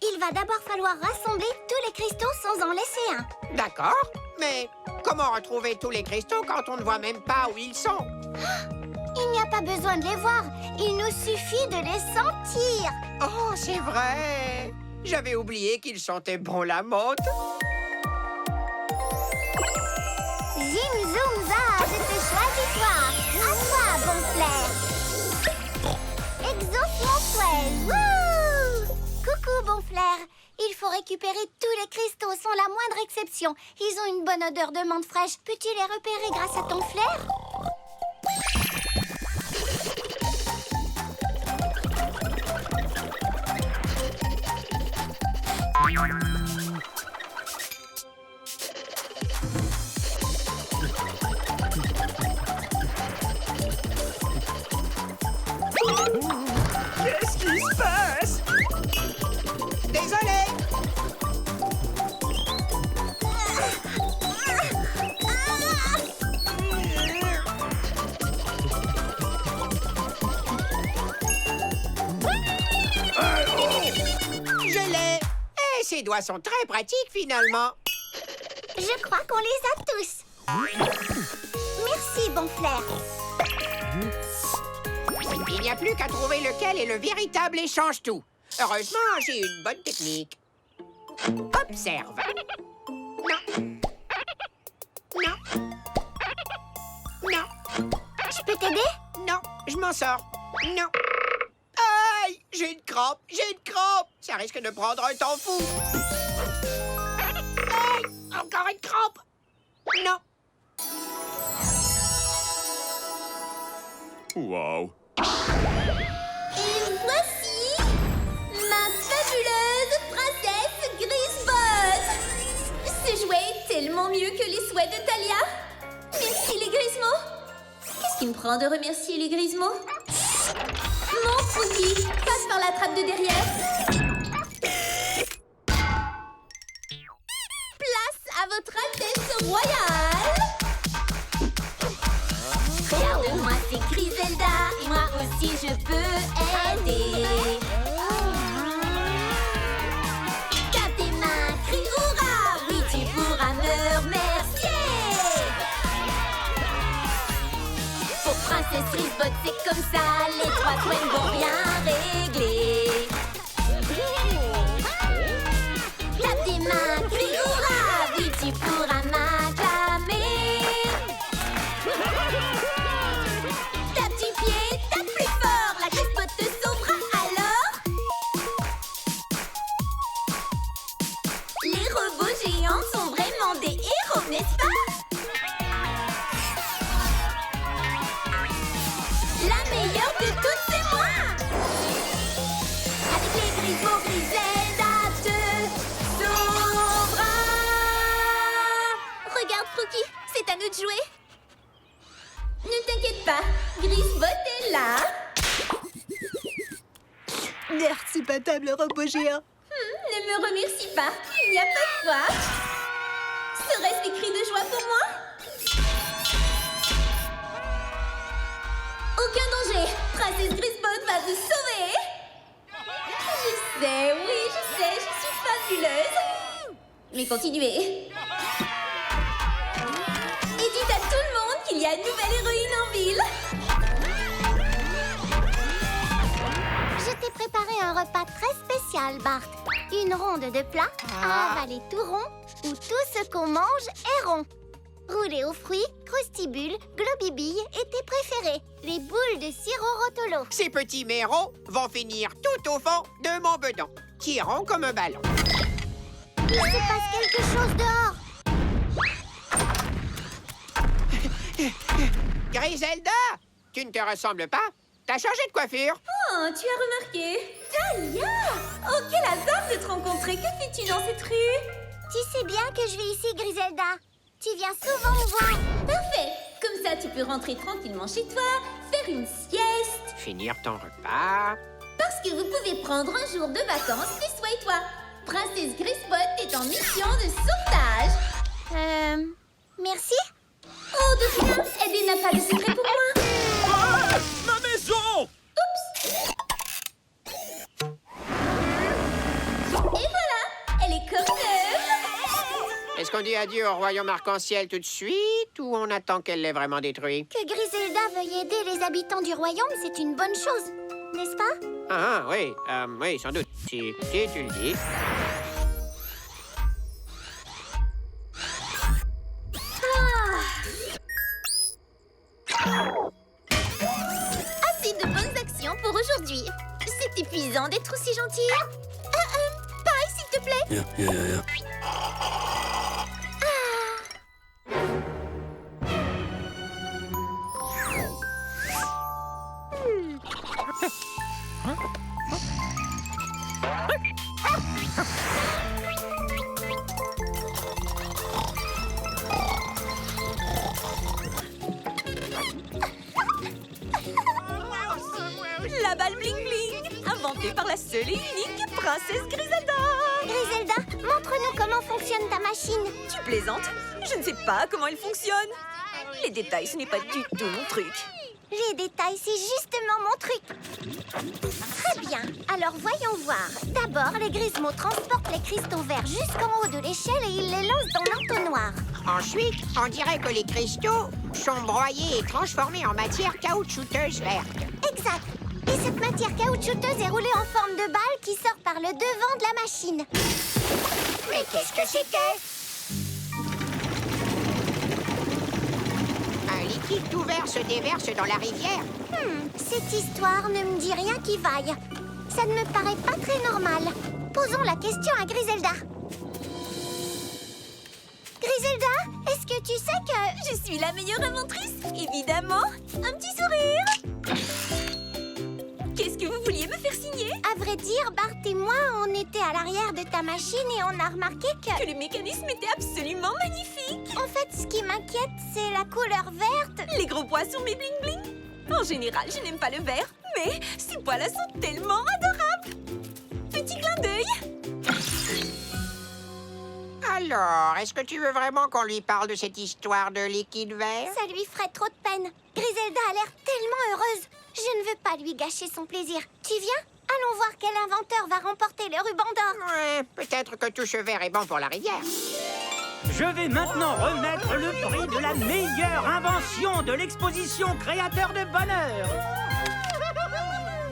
Speaker 3: il va d'abord falloir rassembler tous les cristaux sans en laisser un.
Speaker 2: D'accord, mais comment retrouver tous les cristaux quand on ne voit même pas où ils sont?
Speaker 3: Il n'y a pas besoin de les voir, il nous suffit de les sentir.
Speaker 2: Oh, c'est vrai! J'avais oublié qu'ils sentaient bon la menthe.
Speaker 3: Zim, zoom, za, je te choisis toi. À toi, bon flair. Exauce mon souhait. Wouh! Coucou, bon flair. Il faut récupérer tous les cristaux sans la moindre exception. Ils ont une bonne odeur de menthe fraîche. Peux-tu les repérer grâce à ton flair?
Speaker 9: Qu'est-ce qui se passe?
Speaker 2: Désolé! Je l'ai! Et ses doigts sont très pratiques finalement.
Speaker 3: Je crois qu'on les a tous. Merci, bon flair.
Speaker 2: Il n'y a plus qu'à trouver lequel est le véritable et change tout. Heureusement, j'ai une bonne technique. Observe. Non. Non. Non.
Speaker 3: Je peux t'aider?
Speaker 2: Non, je m'en sors. Non. Aïe, j'ai une crampe, j'ai une crampe. Ça risque de prendre un temps fou. Aïe, encore une crampe. Non.
Speaker 10: Wow.
Speaker 4: Et voici ma fabuleuse princesse Grisbot. Ce jouet est tellement mieux que les souhaits de Talia. Merci les Grismos. Qu'est-ce qui me prend de remercier les Grismos? Mon Frookie, passe par la trappe de derrière. Place à votre Altesse royale. Regarde-moi, c'est Griselda. Moi aussi, je peux aider. Tape tes mains, crie hurrah. Oui, tu pourras me remercier. Pour Princesse Grisbot, c'est comme ça. Les trois souhaits vont bien régler. Tape tes mains, crie hurrah. Oui, tu pourras m'acclamer. Tape du pied, tape plus fort. La Grisbot te sauvera alors. Les robots géants sont vraiment des héros, n'est-ce pas? La meilleure de toutes, c'est moi. Avec les Grismos, Griselda te sauvera. Regarde, Frookie, c'est à nous de jouer. Ne t'inquiète pas, Grisbot est là.
Speaker 7: Merci, pas table robot géant.
Speaker 4: Ne me remercie pas, il n'y a pas de quoi. Serait-ce des cris de joie pour moi? Aucun danger, Princesse Grisbot va vous sauver. Je sais, oui, je sais, je suis fabuleuse. Mais continuez. Et dites à tout le monde qu'il y a une nouvelle héroïne en ville.
Speaker 3: Je t'ai préparé un repas très spécial, Bart. Une ronde de plats à avaler tout rond, où tout ce qu'on mange est rond. Roulé aux fruits, crustibules, globibilles et tes préférés, les boules de sirop rotolo.
Speaker 2: Ces petits mérons vont finir tout au fond de mon bedon, qui est rond comme un ballon.
Speaker 3: Il se passe quelque chose dehors.
Speaker 2: Griselda, tu ne te ressembles pas? T'as changé de coiffure?
Speaker 4: Oh, tu as remarqué? Talia! Oh, quel hasard de te rencontrer! Que fais-tu dans cette rue?
Speaker 3: Tu sais bien que je vis ici, Griselda. Tu viens souvent me voir.
Speaker 4: Parfait! Comme ça, tu peux rentrer tranquillement chez toi, faire une sieste.
Speaker 2: Finir ton repas.
Speaker 4: Parce que vous pouvez prendre un jour de vacances, Griswa et toi. Princesse Grisbot est en mission de sauvetage.
Speaker 3: Merci.
Speaker 4: Oh, de rien! Aider n'a pas de secret
Speaker 2: adieu au royaume arc-en-ciel tout de suite ou on attend qu'elle l'ait vraiment détruit?
Speaker 3: Que Griselda veuille aider les habitants du royaume, c'est une bonne chose, n'est-ce pas?
Speaker 2: Ah, oui, oui, sans doute. Si tu le dis.
Speaker 3: Assez de bonnes actions pour aujourd'hui. C'est épuisant d'être aussi gentil. Pareil, s'il te plaît.
Speaker 4: La balle bling bling, inventée par la seule et unique princesse Griselda.
Speaker 3: Griselda, montre-nous comment fonctionne ta machine.
Speaker 4: Tu plaisantes? Je ne sais pas comment elle fonctionne. Les détails, ce n'est pas du tout mon truc.
Speaker 3: Les détails, c'est justement mon truc. Très bien, alors voyons voir. D'abord, les Grismos transportent les cristaux verts jusqu'en haut de l'échelle et ils les lancent dans l'entonnoir.
Speaker 2: Ensuite, on dirait que les cristaux sont broyés et transformés en matière caoutchouteuse verte.
Speaker 3: Exact. Et cette matière caoutchouteuse est roulée en forme de balle qui sort par le devant de la machine.
Speaker 2: Mais qu'est-ce que c'était? Un liquide tout vert se déverse dans la rivière.
Speaker 3: Cette histoire ne me dit rien qui vaille. Ça ne me paraît pas très normal. Posons la question à Griselda. Griselda, est-ce que tu sais que...
Speaker 4: Je suis la meilleure inventrice, évidemment. Un petit sourire. Qu'est-ce que vous vouliez me faire signer?
Speaker 3: À vrai dire, Bart et moi, on était à l'arrière de ta machine et on a remarqué
Speaker 4: Que le mécanisme était absolument magnifique.
Speaker 3: En fait, ce qui m'inquiète, c'est la couleur verte.
Speaker 4: Les gros pois sur mes bling bling. En général, je n'aime pas le vert, mais ces pois-là sont tellement adorables. Petit clin d'œil.
Speaker 2: Alors, est-ce que tu veux vraiment qu'on lui parle de cette histoire de liquide vert?
Speaker 3: Ça lui ferait trop de peine. Griselda a l'air tellement heureuse. Je ne veux pas lui gâcher son plaisir. Tu viens? Allons voir quel inventeur va remporter le ruban d'or.
Speaker 2: Ouais, peut-être que tout ce vert est bon pour la rivière.
Speaker 5: Je vais maintenant remettre le prix de la meilleure invention de l'exposition Créateur de Bonheur.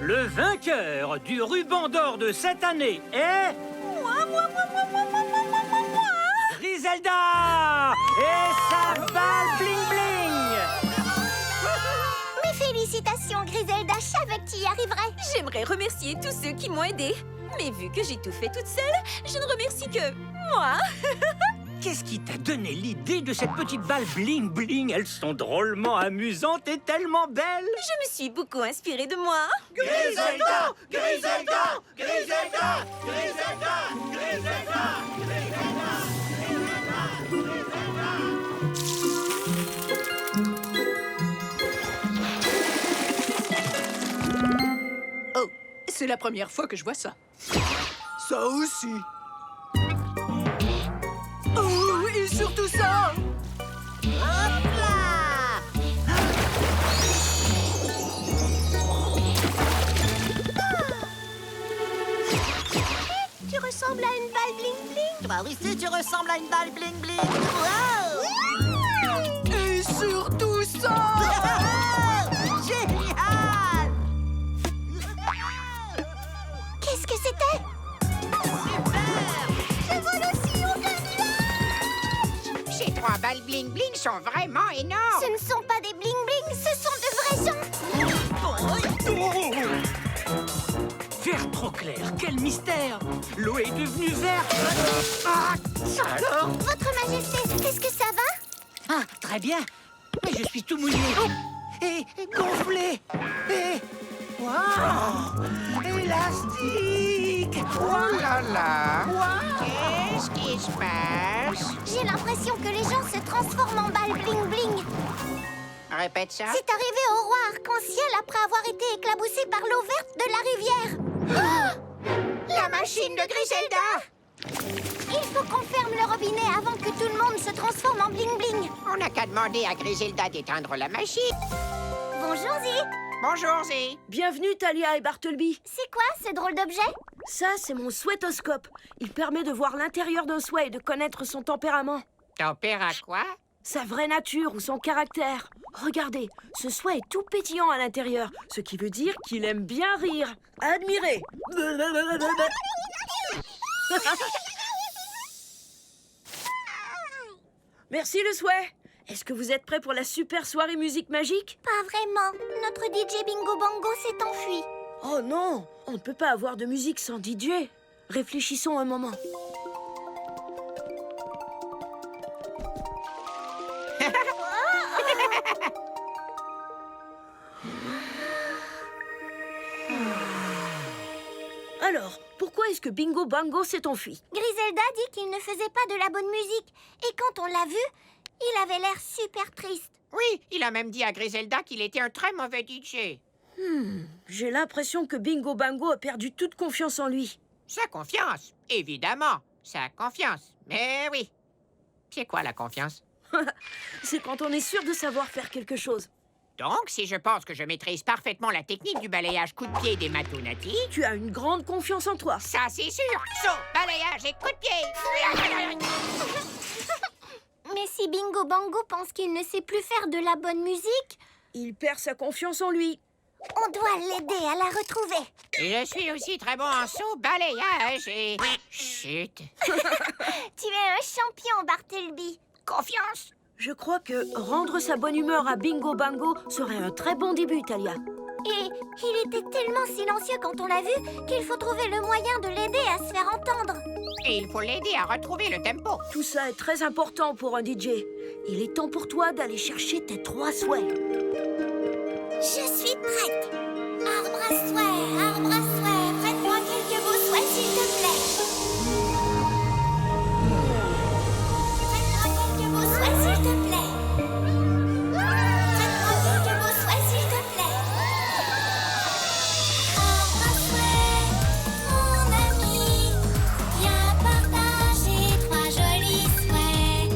Speaker 5: Le vainqueur du ruban d'or de cette année est... Griselda et sa balle bling bling.
Speaker 3: Mes félicitations, Griselda. Je savais que tu y arriverais.
Speaker 4: J'aimerais remercier tous ceux qui m'ont aidée. Mais vu que j'ai tout fait toute seule, je ne remercie que moi.
Speaker 5: Qu'est-ce qui t'a donné l'idée de cette petite balle bling bling? Elles sont drôlement amusantes et tellement belles.
Speaker 4: Je me suis beaucoup inspirée de moi.
Speaker 8: Griselda! Griselda! Griselda! Griselda! Griselda!
Speaker 6: Oh, c'est la première fois que je vois ça.
Speaker 9: Ça aussi.
Speaker 6: Oh, et surtout ça!
Speaker 3: Hop là! Tu ressembles à une balle bling bling.
Speaker 7: Toi aussi, tu ressembles à une balle bling bling. Wow!
Speaker 6: Et surtout ça!
Speaker 7: Génial!
Speaker 3: Qu'est-ce que c'était? Je vole aussi au
Speaker 2: Ces 3 balles bling bling sont vraiment énormes.
Speaker 3: Ce ne sont pas des bling bling, ce sont de vrais gens.
Speaker 5: Vert trop clair, quel mystère! L'eau est devenue verte. Ah, ça alors?
Speaker 3: Votre Majesté, est-ce que ça va?
Speaker 5: Ah, très bien. Mais je suis tout mouillé. Et gonflé. Et... Waouh! Élastique!
Speaker 2: Oh là là! Qu'est-ce qui se passe?
Speaker 3: J'ai l'impression que les gens se transforment en balles bling bling.
Speaker 2: Répète ça.
Speaker 3: C'est arrivé au roi arc-en-ciel après avoir été éclaboussé par l'eau verte de la rivière.
Speaker 2: La machine de Griselda!
Speaker 3: Il faut qu'on ferme le robinet avant que tout le monde se transforme en bling bling.
Speaker 2: On n'a qu'à demander à Griselda d'éteindre la machine.
Speaker 3: Bonjour Zee.
Speaker 2: Bonjour, Zee.
Speaker 1: Bienvenue, Talia et Bartleby.
Speaker 3: C'est quoi ce drôle d'objet?
Speaker 1: Ça, c'est mon souhaitoscope. Il permet de voir l'intérieur d'un souhait et de connaître son tempérament.
Speaker 2: Tempère à quoi?
Speaker 1: Sa vraie nature ou son caractère. Regardez, ce souhait est tout pétillant à l'intérieur, ce qui veut dire qu'il aime bien rire. Admirez. Merci le souhait. Est-ce que vous êtes prêts pour la super soirée musique magique?
Speaker 3: Pas vraiment. Notre DJ Bingo Bango s'est enfui.
Speaker 1: Oh non, on ne peut pas avoir de musique sans DJ. Réfléchissons un moment. Alors, pourquoi est-ce que Bingo Bango s'est enfui?
Speaker 3: Griselda dit qu'il ne faisait pas de la bonne musique. Et quand on l'a vu, il avait l'air super triste.
Speaker 2: Oui, il a même dit à Griselda qu'il était un très mauvais DJ.
Speaker 1: J'ai l'impression que Bingo Bango a perdu toute confiance en lui.
Speaker 2: Sa confiance, évidemment. Sa confiance. Mais oui. C'est quoi la confiance?
Speaker 1: C'est quand on est sûr de savoir faire quelque chose.
Speaker 2: Donc, si je pense que je maîtrise parfaitement la technique du balayage coup de pied des Matunati,
Speaker 1: Tu as une grande confiance en toi.
Speaker 2: ça c'est sûr. Saut, balayage et coup de pied.
Speaker 3: Mais si Bingo Bango pense qu'il ne sait plus faire de la bonne musique,
Speaker 1: Il perd sa confiance en lui.
Speaker 3: on doit l'aider à la retrouver.
Speaker 2: Je suis aussi très bon en saut, balayage et... Chut.
Speaker 3: Tu es un champion, Bartleby.
Speaker 2: Confiance.
Speaker 1: Je crois que rendre sa bonne humeur à Bingo Bango serait un très bon début, Talia.
Speaker 3: Et il était tellement silencieux quand on l'a vu qu'il faut trouver le moyen de l'aider à se faire entendre.
Speaker 2: Et il faut l'aider à retrouver le tempo.
Speaker 1: Tout ça est très important pour un DJ. Il est temps pour toi d'aller chercher tes 3 souhaits.
Speaker 3: Je suis prête. Arbre à souhait, prête-moi quelques beaux souhaits, s'il te plaît. Prête-moi quelques beaux souhaits, s'il te plaît. Prête-moi quelques beaux souhaits, s'il te plaît. Arbre à souhait, mon ami, viens partager 3 jolis souhaits.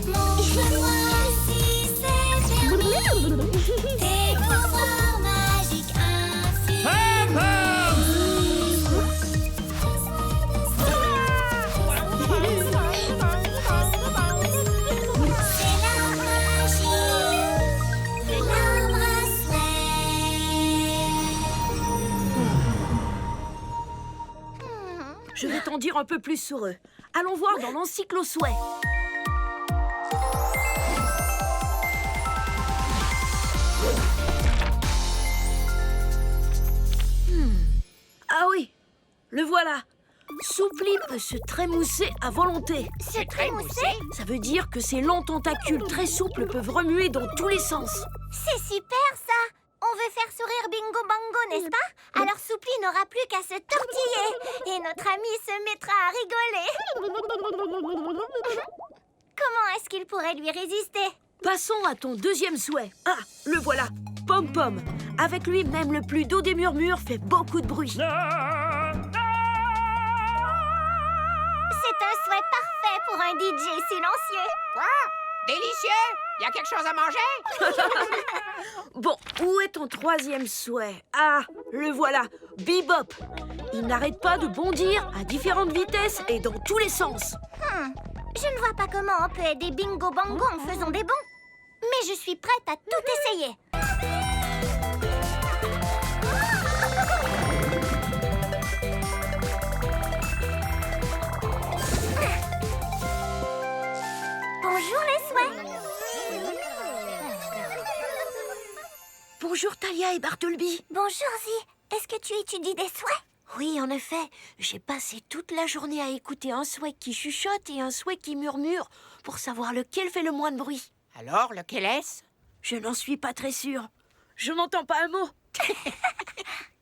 Speaker 3: Montre-moi si c'est permis. Tes pouvoirs magiques infinis. C'est la magie de l'arbre à souhait.
Speaker 1: Je vais t'en dire un peu plus sur eux. Allons voir dans l'encyclo souhait. Ah oui, le voilà. Soupli peut se trémousser à volonté.
Speaker 3: Se trémousser?
Speaker 1: Ça veut dire que ses longs tentacules très souples peuvent remuer dans tous les sens.
Speaker 3: C'est super ça! On veut faire sourire Bingo Bango, n'est-ce pas? Alors Soupli n'aura plus qu'à se tortiller et notre ami se mettra à rigoler. Comment est-ce qu'il pourrait lui résister?
Speaker 1: Passons à ton deuxième souhait. Ah, le voilà. Pom Pom. Avec lui, même le plus doux des murmures fait beaucoup de bruit.
Speaker 3: C'est un souhait parfait pour un DJ silencieux.
Speaker 2: Quoi? Délicieux. Y a quelque chose à manger?
Speaker 1: Bon, où est ton troisième souhait? Ah, le voilà. Bebop. Il n'arrête pas de bondir à différentes vitesses et dans tous les sens.
Speaker 3: Je ne vois pas comment on peut aider Bingo Bango en faisant des bonds. Mais je suis prête à tout essayer. Bonjour les souhaits.
Speaker 1: Bonjour Talia et Bartleby.
Speaker 3: Bonjour Zi. Est-ce que tu étudies des souhaits?
Speaker 1: Oui, en effet. J'ai passé toute la journée à écouter un souhait qui chuchote et un souhait qui murmure pour savoir lequel fait le moins de bruit.
Speaker 2: Alors, lequel est-ce?
Speaker 1: Je n'en suis pas très sûre. Je n'entends pas un mot.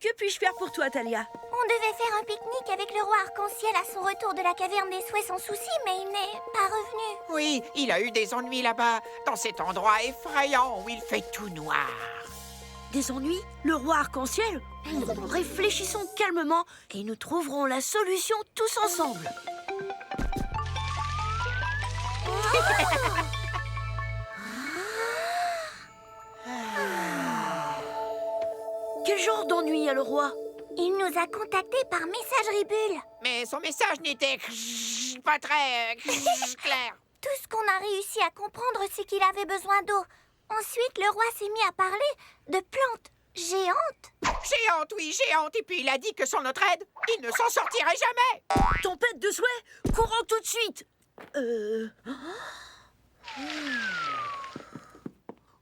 Speaker 1: Que puis-je faire pour toi, Talia?
Speaker 3: On devait faire un pique-nique avec le roi arc-en-ciel à son retour de la caverne des souhaits sans souci, mais il n'est pas revenu.
Speaker 2: Oui, il a eu des ennuis là-bas, dans cet endroit effrayant où il fait tout noir.
Speaker 1: Des ennuis? Le roi arc-en-ciel? Réfléchissons calmement et nous trouverons la solution tous ensemble. Quel genre d'ennui a le roi?
Speaker 3: Il nous a contactés par messagerie bulle.
Speaker 2: Mais son message n'était pas très clair.
Speaker 3: Tout ce qu'on a réussi à comprendre, c'est qu'il avait besoin d'eau. Ensuite, le roi s'est mis à parler de plantes géantes.
Speaker 2: Géante, oui, géante. Et puis il a dit que sans notre aide, il ne s'en sortirait jamais.
Speaker 1: Tempête de souhait, courons tout de suite.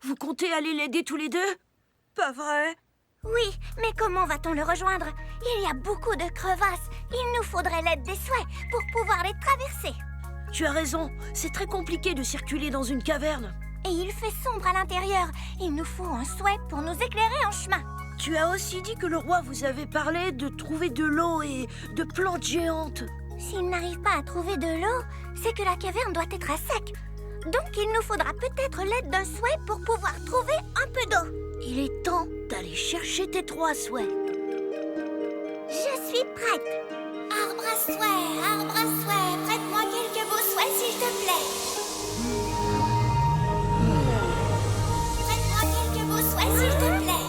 Speaker 1: Vous comptez aller l'aider tous les deux? Pas vrai?
Speaker 3: Oui, mais comment va-t-on le rejoindre? Il y a beaucoup de crevasses. Il nous faudrait l'aide des souhaits pour pouvoir les traverser.
Speaker 1: Tu as raison, c'est très compliqué de circuler dans une caverne.
Speaker 3: Et il fait sombre à l'intérieur. Il nous faut un souhait pour nous éclairer en chemin.
Speaker 1: Tu as aussi dit que le roi vous avait parlé de trouver de l'eau et de plantes géantes.
Speaker 3: S'il n'arrive pas à trouver de l'eau, c'est que la caverne doit être à sec. Donc il nous faudra peut-être l'aide d'un souhait pour pouvoir trouver un peu d'eau.
Speaker 1: Il est temps d'aller chercher tes 3 souhaits.
Speaker 3: Je suis prête. Arbre à souhait, prête-moi quelques beaux souhaits s'il te plaît. Prête-moi quelques beaux souhaits s'il te plaît.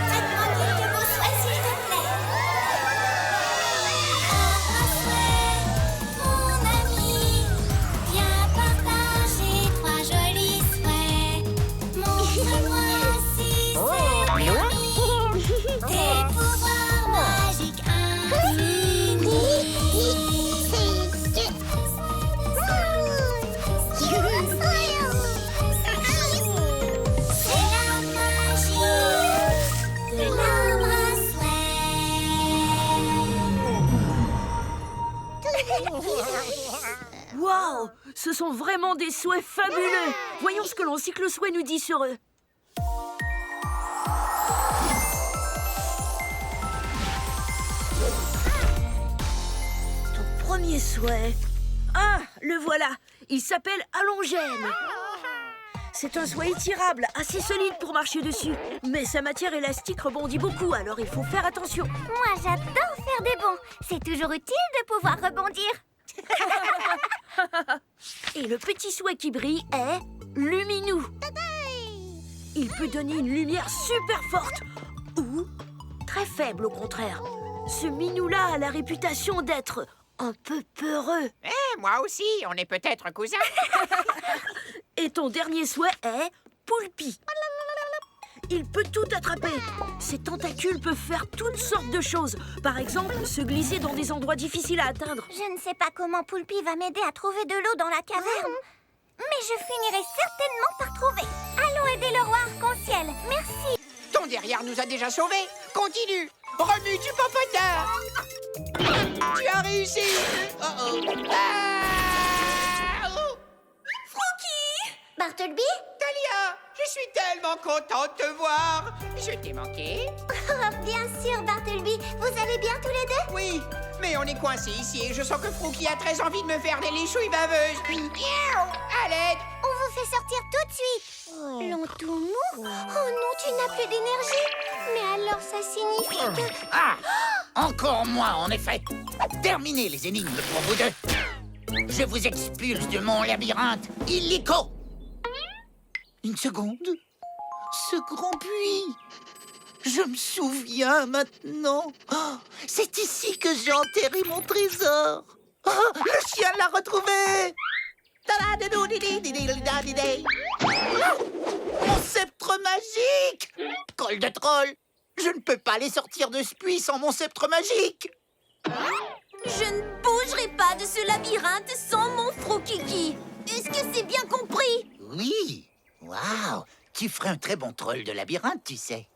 Speaker 3: Prête-moi quelques beaux souhaits s'il te plaît. Arbre à souhait, mon ami, viens partager 3 jolis souhaits. Montre-moi si c'est permis. Tes pouvoirs magiques c'est la magie de l'arbre à souhait.
Speaker 1: Waouh! Ce sont vraiment des souhaits fabuleux! Voyons ce que l'encycle souhait nous dit sur eux. Ton premier souhait. Ah, le voilà! Il s'appelle Allongène. C'est un souhait étirable, assez solide pour marcher dessus. Mais sa matière élastique rebondit beaucoup, alors il faut faire attention.
Speaker 3: Moi, j'adore faire des bonds. C'est toujours utile de pouvoir rebondir.
Speaker 1: Et le petit souhait qui brille est Luminou. Il peut donner une lumière super forte ou très faible au contraire. Ce minou-là a la réputation d'être un peu peureux.
Speaker 2: Moi aussi, on est peut-être cousins.
Speaker 1: Et ton dernier souhait est Poulpi. Il peut tout attraper. Ses tentacules peuvent faire toutes sortes de choses. Par exemple, se glisser dans des endroits difficiles à atteindre.
Speaker 3: Je ne sais pas comment Poulpi va m'aider à trouver de l'eau dans la caverne. Mais je finirai certainement par trouver. Allons aider le roi arc-en-ciel. Merci.
Speaker 2: Ton derrière nous a déjà sauvés. Continue. Remue du popotin. Tu as réussi. Oh.
Speaker 3: Bartleby?
Speaker 2: Talia, je suis tellement contente de te voir. Je t'ai manqué.
Speaker 3: Oh, bien sûr, Bartleby. Vous allez bien tous les deux?
Speaker 2: Oui, mais on est coincés ici et je sens que Frookie a très envie de me faire des léchouilles baveuses. À l'aide.
Speaker 3: On vous fait sortir tout de suite. Long tout mou? Oh non, tu n'as plus d'énergie. Mais alors ça signifie que...
Speaker 8: Ah! Encore moins, en effet. Terminez les énigmes pour vous deux. Je vous expulse de mon labyrinthe illico. Une seconde. Ce grand puits. Je me souviens maintenant. Oh, c'est ici que j'ai enterré mon trésor. Oh, le chien l'a retrouvé. Mon sceptre magique. Col de troll. Je ne peux pas les sortir de ce puits sans mon sceptre magique.
Speaker 4: Je ne bougerai pas de ce labyrinthe sans mon Froukiki. Est-ce que c'est bien compris?
Speaker 8: Oui. Waouh. Tu ferais un très bon troll de labyrinthe, tu sais.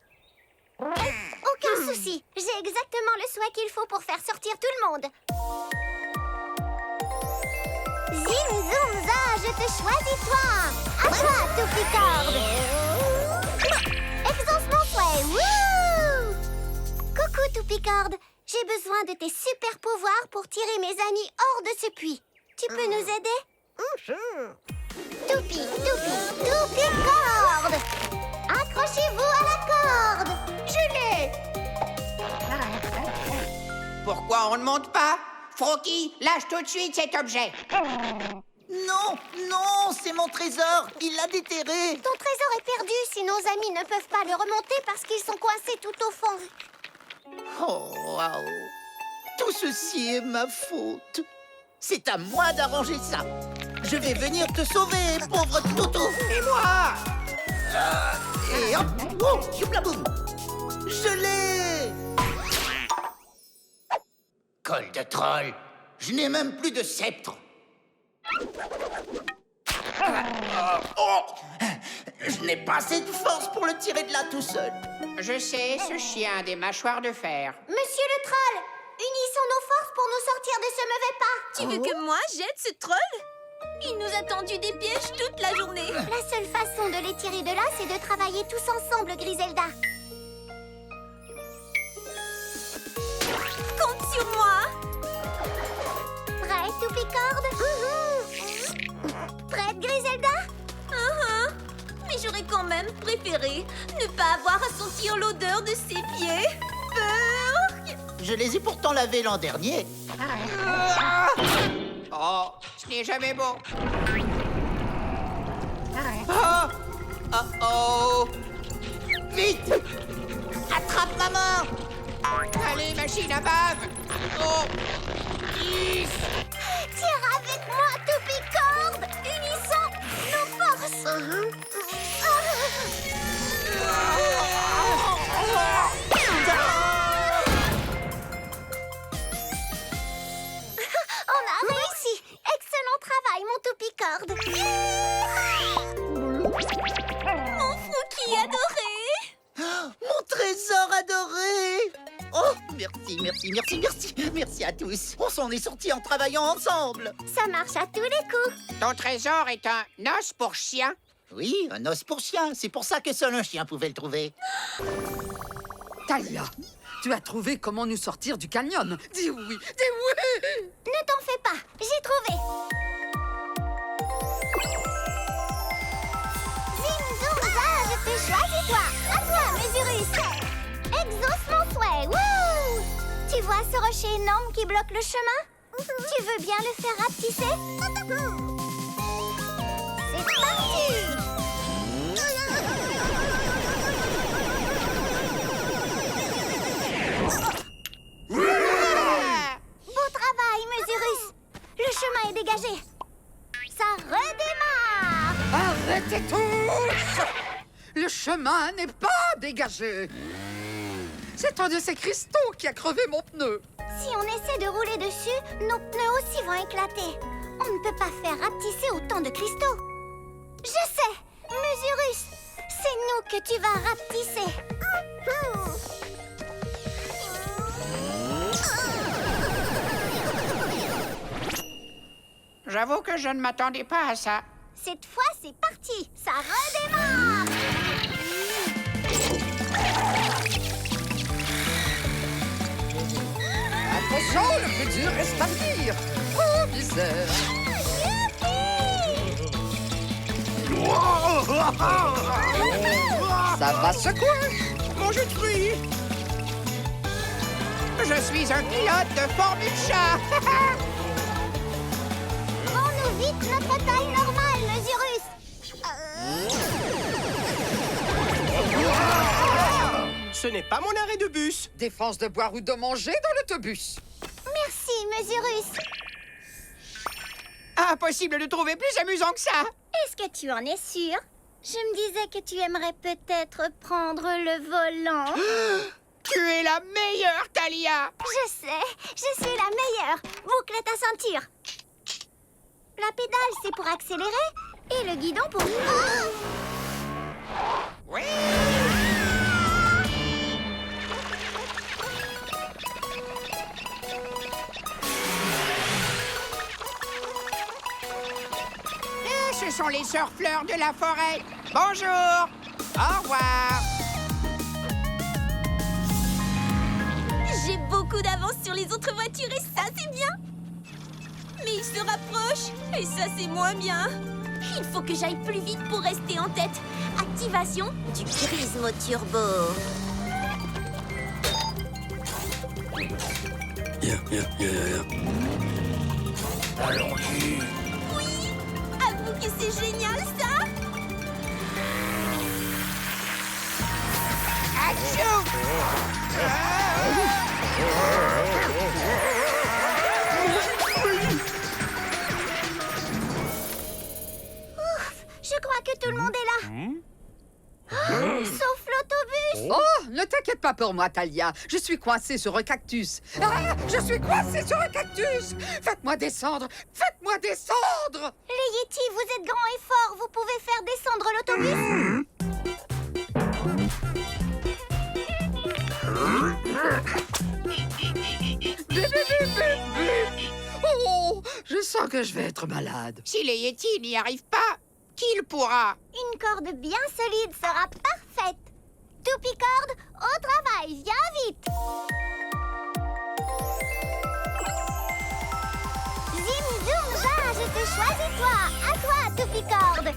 Speaker 3: Aucun souci. J'ai exactement le souhait qu'il faut pour faire sortir tout le monde. Zim, zoom, za, je te choisis toi. À toi, Toupicorde. Exauce mon souhait. Wouh! Coucou, Toupicorde. J'ai besoin de tes super pouvoirs pour tirer mes amis hors de ce puits. Tu peux nous aider? Toupicorde! Accrochez-vous à la corde!
Speaker 2: Je l'ai. Pourquoi on ne monte pas? Frookie, lâche tout de suite cet objet.
Speaker 8: Non, non, c'est mon trésor. Il l'a déterré.
Speaker 3: Ton trésor est perdu si nos amis ne peuvent pas le remonter parce qu'ils sont coincés tout au fond.
Speaker 8: Oh, waouh. Tout ceci est ma faute. C'est à moi d'arranger ça. Je vais venir te sauver, pauvre toutou. Et moi. Et hop, oh, youblaboum. Je l'ai. Col de troll. Je n'ai même plus de sceptre. Oh, je n'ai pas assez de force pour le tirer de là tout seul.
Speaker 2: Je sais, ce chien a des mâchoires de fer.
Speaker 3: Monsieur le troll, unissons nos forces pour nous sortir de ce mauvais pas.
Speaker 4: Tu veux que moi j'aide ce troll? Il nous a tendu des pièges toute la journée.
Speaker 3: La seule façon de les tirer de là, c'est de travailler tous ensemble, Griselda.
Speaker 4: Compte sur moi.
Speaker 3: Prête, Toupicorde? Prête, Griselda?
Speaker 4: Mais j'aurais quand même préféré ne pas avoir à sentir l'odeur de ses pieds. Burk!
Speaker 8: Je les ai pourtant lavés l'an dernier.
Speaker 2: Oh, ce n'est jamais bon. Oh, oh, oh.
Speaker 8: Vite! Attrape maman!
Speaker 2: Allez, machine à bave. Oh.
Speaker 3: Tire avec moi, Toupicorde! Unissons nos forces! On a réussi! Excellent travail, mon Toupicorde!
Speaker 4: Mon Fouki adoré.
Speaker 8: Mon trésor adoré! Oh, merci, merci, merci, merci. Merci à tous. On s'en est sortis en travaillant ensemble.
Speaker 3: Ça marche à tous les coups!
Speaker 2: Ton trésor est un os pour chien.
Speaker 8: Oui, un os pour chien. C'est pour ça que seul un chien pouvait le trouver.
Speaker 6: Talia, tu as trouvé comment nous sortir du canyon. Dis oui, dis oui.
Speaker 3: Ne t'en fais pas, j'ai trouvé! Zim, zoom, za, je te choisis toi! À toi, Mesurus! Exauce mon souhait, wouh! Tu vois ce rocher énorme qui bloque le chemin? Tu veux bien le faire rapetisser? C'est parti! Beau travail, Mesurus! Le chemin est dégagé! Ça redémarre!
Speaker 6: Arrêtez tous! Le chemin n'est pas dégagé. C'est un de ces cristaux qui a crevé mon pneu.
Speaker 3: Si on essaie de rouler dessus, nos pneus aussi vont éclater. On ne peut pas faire rapetisser autant de cristaux. Je sais! Mesurus! C'est nous que tu vas rapetisser.
Speaker 2: J'avoue que je ne m'attendais pas à ça.
Speaker 3: Cette fois, c'est parti! Ça redémarre!
Speaker 6: Attention, le plus dur reste à venir. Oh, misère. Ça va secouer.
Speaker 2: Mon jus de fruits. Je suis un pilote de Formule Chat.
Speaker 3: Rends-nous vite notre taille normale, Mesurus!
Speaker 9: Ce n'est pas mon arrêt de bus.
Speaker 6: Défense de boire ou de manger dans l'autobus.
Speaker 3: Merci, Mesurus!
Speaker 2: Impossible de trouver plus amusant que ça.
Speaker 3: Est-ce que tu en es sûr? Je me disais que tu aimerais peut-être prendre le volant.
Speaker 2: Tu es la meilleure, Talia.
Speaker 3: Je sais, je suis la meilleure. Boucle ta ceinture. La pédale, c'est pour accélérer et le guidon pour... Oh!
Speaker 2: Oui. Et ce sont les sœurs fleurs de la forêt. Bonjour. Au revoir.
Speaker 4: J'ai beaucoup d'avance sur les autres voitures et ça, c'est bien. Mais ils se rapprochent et ça, c'est moins bien. Il faut que j'aille plus vite pour rester en tête. Activation du Grismo Turbo.
Speaker 10: Allons-y.
Speaker 4: Oui, avoue que c'est génial, ça.
Speaker 2: Achou.
Speaker 3: crois que tout le monde est là. Sauf l'autobus.
Speaker 6: Oh, ne t'inquiète pas pour moi, Talia. Je suis coincée sur un cactus. Ah, je suis coincée sur un cactus. Faites-moi descendre. Faites-moi descendre.
Speaker 3: Les Yetis, vous êtes grands et forts. Vous pouvez faire descendre l'autobus.
Speaker 6: Oh, je sens que je vais être malade.
Speaker 2: Si les Yetis n'y arrivent pas, qui le pourra?
Speaker 3: Une corde bien solide sera parfaite. Toupicorde, au travail, viens vite. Zim, zoom, va, je te choisis toi. À toi, Toupicorde.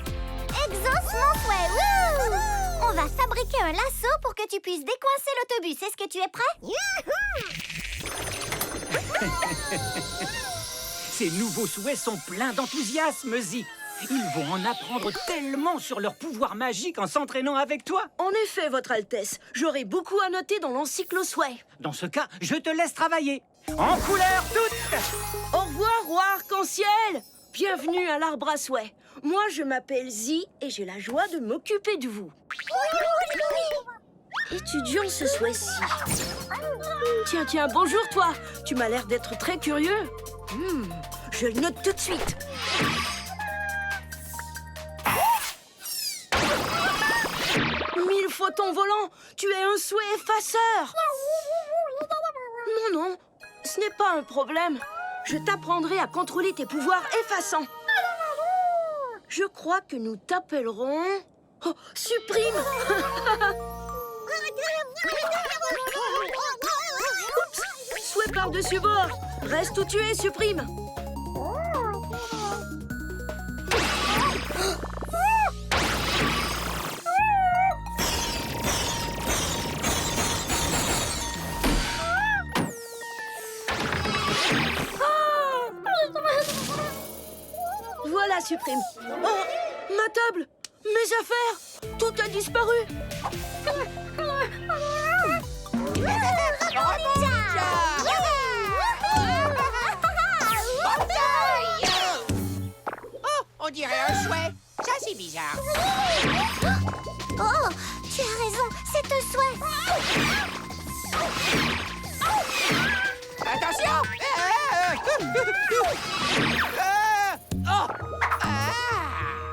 Speaker 3: Exauce mon souhait, wouh! On va fabriquer un lasso pour que tu puisses décoincer l'autobus. Est-ce que tu es prêt?
Speaker 5: Ces nouveaux souhaits sont pleins d'enthousiasme, Zi. Ils vont en apprendre tellement sur leur pouvoir magique en s'entraînant avec toi.
Speaker 1: En effet, Votre Altesse, j'aurai beaucoup à noter dans l'encyclo-souhait.
Speaker 5: Dans ce cas, je te laisse travailler. En couleur toutes!
Speaker 1: Au revoir, roi arc-en-ciel. Bienvenue à l'arbre à souhait. Moi, je m'appelle Zi et j'ai la joie de m'occuper de vous. Étudions ce souhait-ci. Tiens, bonjour toi. Tu m'as l'air d'être très curieux. Je le note tout de suite. Mille photons volants, tu es un souhait effaceur. Non, ce n'est pas un problème. Je t'apprendrai à contrôler tes pouvoirs effaçants. Je crois que nous t'appellerons... Oh, Supprime. Oups, souhait par-dessus bord. Reste où tu es, Supprime. Voilà, Supprime. Oh, ma table, mes affaires, tout a disparu.
Speaker 2: Oh, on dirait un souhait. Ça, c'est bizarre.
Speaker 3: Oh, tu as raison, c'est un souhait.
Speaker 2: Attention! Oh! Ah!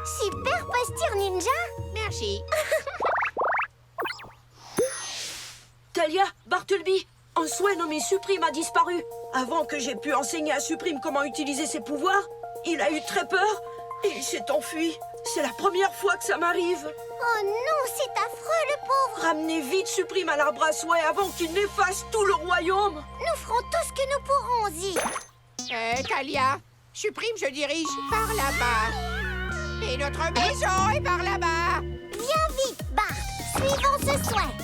Speaker 3: Super posture ninja.
Speaker 2: Merci.
Speaker 1: Talia, Bartleby, un souhait nommé Supprime a disparu. Avant que j'aie pu enseigner à Supprime comment utiliser ses pouvoirs, il a eu très peur et il s'est enfui. C'est la première fois que ça m'arrive.
Speaker 3: Oh non, c'est affreux, le pauvre.
Speaker 1: Ramenez vite Supprime à l'arbre à souhait avant qu'il n'efface tout le royaume.
Speaker 3: Nous ferons tout ce que nous pourrons, Zi.
Speaker 2: Talia, Supprime, je dirige par là-bas. Et notre maison est par là-bas.
Speaker 3: Viens vite, Bart. Suivons ce souhait.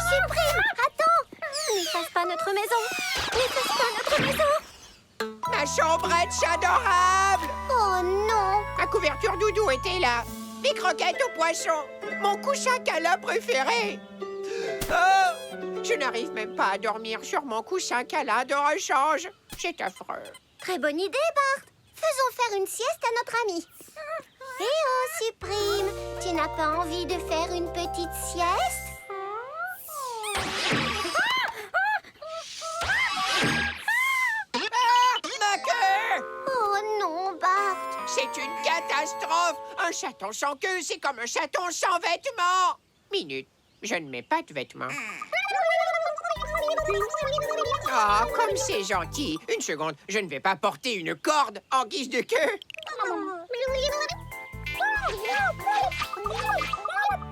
Speaker 3: Supprime, attends. N'efface pas notre maison. N'efface pas notre maison.
Speaker 2: Ma chambrette adorable.
Speaker 3: Oh non.
Speaker 2: Ma couverture doudou était là. Mes croquettes au poisson. Mon couchin câlin préféré. Oh, je n'arrive même pas à dormir sur mon coussin câlin de rechange. C'est affreux.
Speaker 3: Très bonne idée, Bart. Faisons faire une sieste à notre ami. Eh oh, Supprime, tu n'as pas envie de faire une petite sieste?
Speaker 2: Ma queue!
Speaker 3: Oh non, Bart.
Speaker 2: C'est une catastrophe. Un chaton sans queue, c'est comme un chaton sans vêtements. Minute, je ne mets pas de vêtements. Ah, comme c'est gentil. Une seconde, je ne vais pas porter une corde en guise de queue.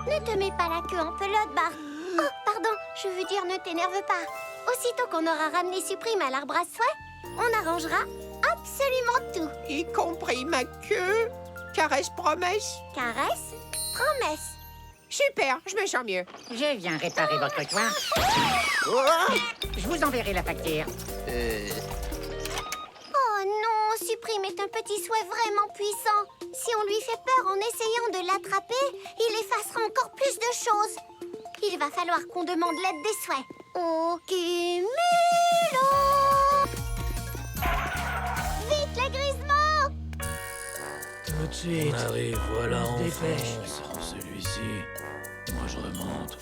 Speaker 3: Ne te mets pas la queue en pelote, Bart. Oh, pardon, je veux dire ne t'énerve pas. Aussitôt qu'on aura ramené Supprime à l'arbre à souhait, on arrangera absolument tout.
Speaker 2: Y compris ma queue. Caresse promesse.
Speaker 3: Caresse, promesse.
Speaker 2: Super, je me sens mieux.
Speaker 8: Je viens réparer votre toit. Je vous enverrai la facture.
Speaker 3: Oh non, Supprime est un petit souhait vraiment puissant. Si on lui fait peur en essayant de l'attraper, il effacera encore plus de choses. Il va falloir qu'on demande l'aide des souhaits. Ok, Milo! Vite, les grisements!
Speaker 5: de suite.
Speaker 10: On arrive, voilà,
Speaker 5: On se
Speaker 10: enfin.
Speaker 5: dépêche.
Speaker 10: Sans celui-ci, moi je remonte.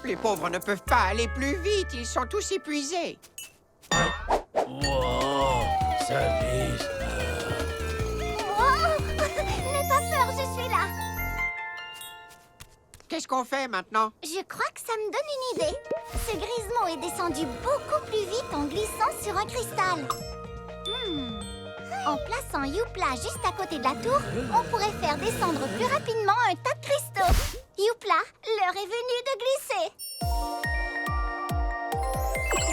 Speaker 2: Les pauvres ne peuvent pas aller plus vite, ils sont tous épuisés.
Speaker 10: Wow, ça glisse.
Speaker 3: Oh, n'aie pas peur, je suis là.
Speaker 2: Qu'est-ce qu'on fait maintenant?
Speaker 3: Je crois que ça me donne une idée. Ce Grismo est descendu beaucoup plus vite en glissant sur un cristal. En plaçant Youpla juste à côté de la tour, on pourrait faire descendre plus rapidement un tas de cristaux. Youpla, l'heure est venue de glisser.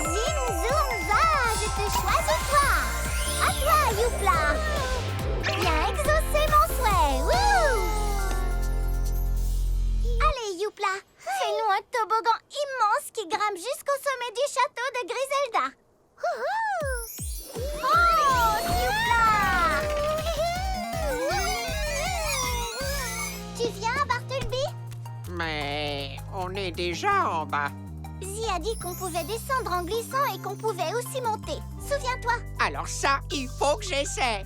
Speaker 3: Zim, zoom, za, je te choisis toi. À toi, Youpla. Viens exaucer mon souhait. Wouh! Allez, Youpla, fais-nous un toboggan immense qui grimpe jusqu'au sommet du château de Griselda. Wouhou! Oh, Youpla! Tu viens, Bartleby?
Speaker 2: Mais on est déjà en bas.
Speaker 3: Zi a dit qu'on pouvait descendre en glissant et qu'on pouvait aussi monter. Souviens-toi.
Speaker 2: Alors ça, il faut que j'essaie.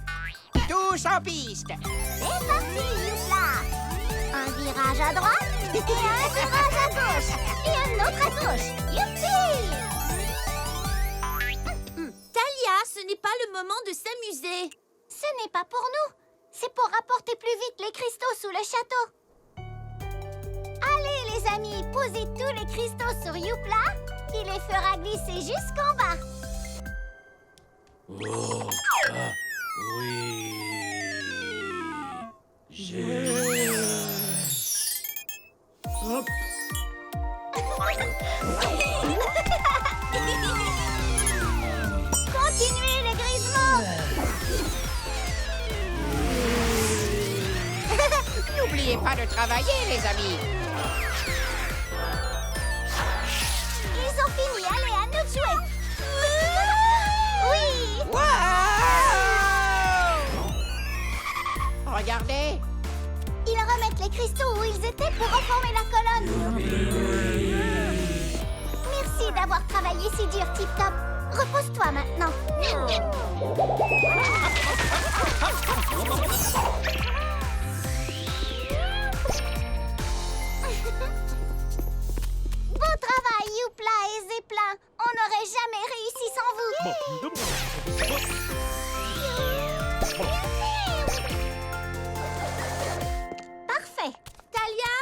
Speaker 2: Tous en piste.
Speaker 3: C'est parti, Youpla! Un virage à droite et un virage à gauche. Et un autre à gauche. Youpi!
Speaker 4: Talia, ce n'est pas le moment de s'amuser.
Speaker 3: Ce n'est pas pour nous. C'est pour rapporter plus vite les cristaux sous le château. Allez, les amis, posez tous les cristaux sur Youpla, qui les fera glisser jusqu'en bas.
Speaker 10: Oh, ah, oui. J'ai...
Speaker 5: Hop.
Speaker 3: Continuez, les Grismo!
Speaker 2: N'oubliez pas de travailler, les amis.
Speaker 3: Ils ont fini, allez, à nous de jouer. Oui!
Speaker 2: Wow! Regardez.
Speaker 3: Ils remettent les cristaux où ils étaient pour reformer la colonne. Merci d'avoir travaillé si dur, Tip Top. Repose-toi maintenant. Bon travail, Youpla et Zeppelin. On n'aurait jamais réussi sans vous. Parfait.
Speaker 4: Talia,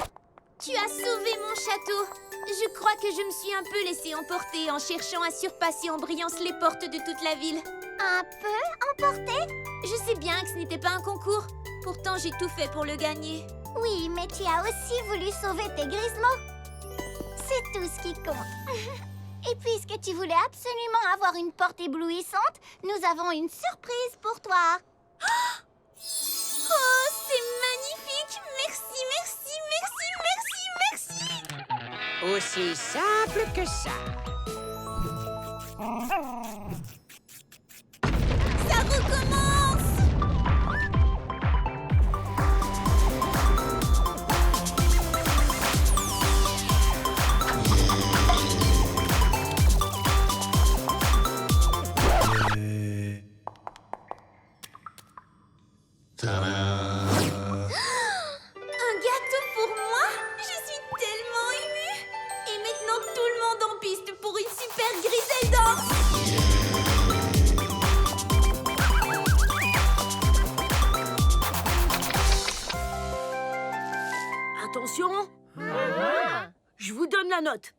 Speaker 4: tu as sauvé mon château. Je crois que je me suis un peu laissée emporter en cherchant à surpasser en brillance les portes de toute la ville.
Speaker 3: Un peu emporté?
Speaker 4: Je sais bien que ce n'était pas un concours. Pourtant, j'ai tout fait pour le gagner.
Speaker 3: Oui, mais tu as aussi voulu sauver tes Grismo. C'est tout ce qui compte. Et puisque tu voulais absolument avoir une porte éblouissante, nous avons une surprise pour toi.
Speaker 4: Oh, c'est magnifique! Merci, merci, merci, merci, merci!
Speaker 2: Aussi simple que ça.
Speaker 4: Ça recommence! Un gâteau pour moi? Je suis tellement émue! Et maintenant tout le monde en piste pour une super Griselda!
Speaker 1: Attention. Je vous donne la note.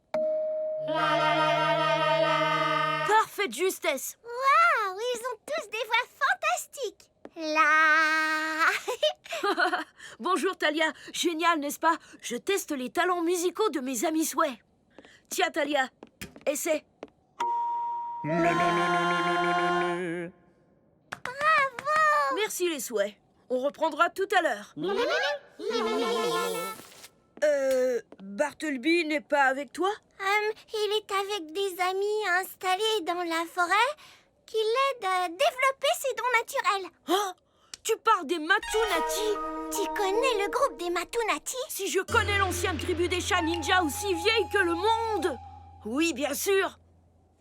Speaker 1: Parfaite justesse.
Speaker 3: Waouh, ils ont tous des voix fantastiques. Là.
Speaker 1: Bonjour Talia. Génial, n'est-ce pas? Je teste les talents musicaux de mes amis souhaits. Tiens Talia, essaie.
Speaker 3: Bravo.
Speaker 1: Merci les souhaits. On reprendra tout à l'heure. Bartleby n'est pas avec toi?
Speaker 3: Il est avec des amis installés dans la forêt qui l'aident à développer ses dons naturels.
Speaker 1: Oh, tu parles des Matunati?
Speaker 3: Tu connais le groupe des Matunati?
Speaker 1: Si je connais l'ancienne tribu des chats ninja aussi vieille que le monde! Oui, bien sûr!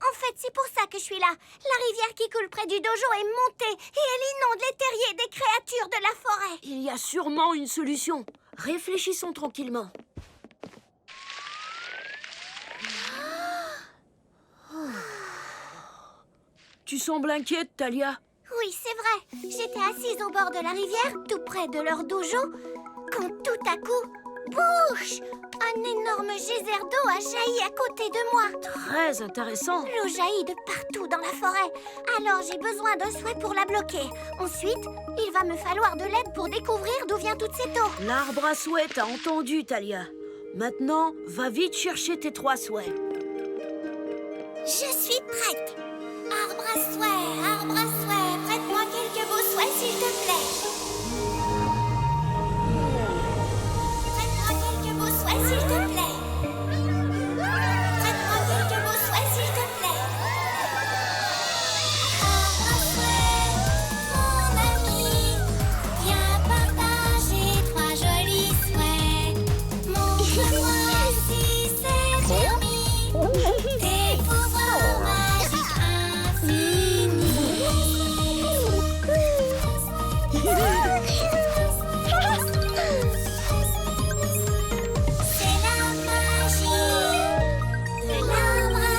Speaker 3: En fait, c'est pour ça que je suis là. La rivière qui coule près du dojo est montée et elle inonde les terriers des créatures de la forêt.
Speaker 1: Il y a sûrement une solution. Réfléchissons tranquillement. Tu sembles inquiète, Talia.
Speaker 3: Oui, c'est vrai. J'étais assise au bord de la rivière, tout près de leur dojo, quand tout à coup, bouche! Un énorme geyser d'eau a jailli à côté de moi.
Speaker 1: Très intéressant.
Speaker 3: L'eau jaillit de partout dans la forêt. Alors j'ai besoin d'un souhait pour la bloquer. Ensuite, il va me falloir de l'aide pour découvrir d'où vient toute cette eau.
Speaker 1: L'arbre à souhait t'a entendu, Talia. Maintenant, va vite chercher tes 3 souhaits.
Speaker 3: Je suis prête. Arbre à souhait, prête-moi quelques beaux souhaits s'il te plaît. Prête-moi quelques beaux souhaits s'il te plaît. Prête-moi quelques beaux souhaits s'il te plaît. Arbre à souhait, mon ami, viens partager 3 jolis souhaits. Montre-moi si c'est permis. Tes pouvoirs magiques infinis. C'est la magie de l'arbre à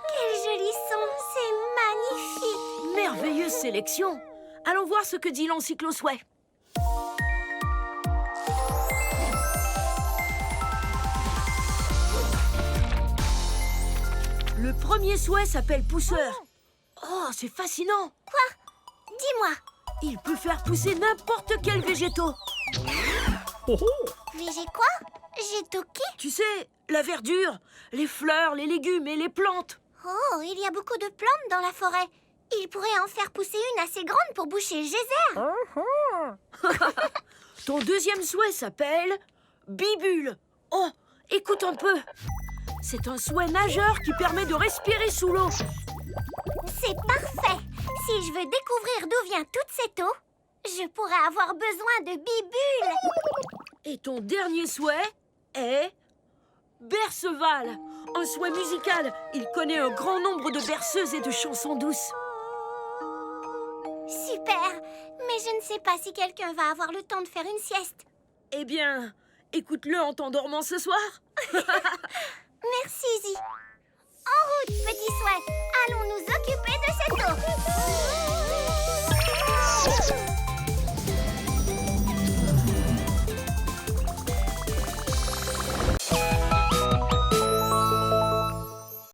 Speaker 3: Quel joli son, c'est magnifique.
Speaker 1: Merveilleuse sélection. Allons voir ce que dit l'encyclo-souhait. Le premier souhait s'appelle pousseur. Oh, c'est fascinant.
Speaker 3: Quoi? Dis-moi,
Speaker 1: Il peut faire pousser n'importe quel végétaux.
Speaker 3: végé quoi? J'ai toqué?
Speaker 1: Tu sais, la verdure, les fleurs, les légumes et les plantes.
Speaker 3: Oh, il y a beaucoup de plantes dans la forêt. Il pourrait en faire pousser une assez grande pour boucher le geyser.
Speaker 1: Ton deuxième souhait s'appelle Bibule. Oh, écoute un peu. C'est un souhait nageur qui permet de respirer sous l'eau.
Speaker 3: C'est parfait. Si je veux découvrir d'où vient toute cette eau, je pourrais avoir besoin de Bibule.
Speaker 1: Et ton dernier souhait est Berceval. Un souhait musical. Il connaît un grand nombre de berceuses et de chansons douces.
Speaker 3: Super. Mais je ne sais pas si quelqu'un va avoir le temps de faire une sieste.
Speaker 1: Eh bien, écoute-le en t'endormant ce soir.
Speaker 3: Merci, Zi. En route, petit souhait. Allons nous occuper de cette eau.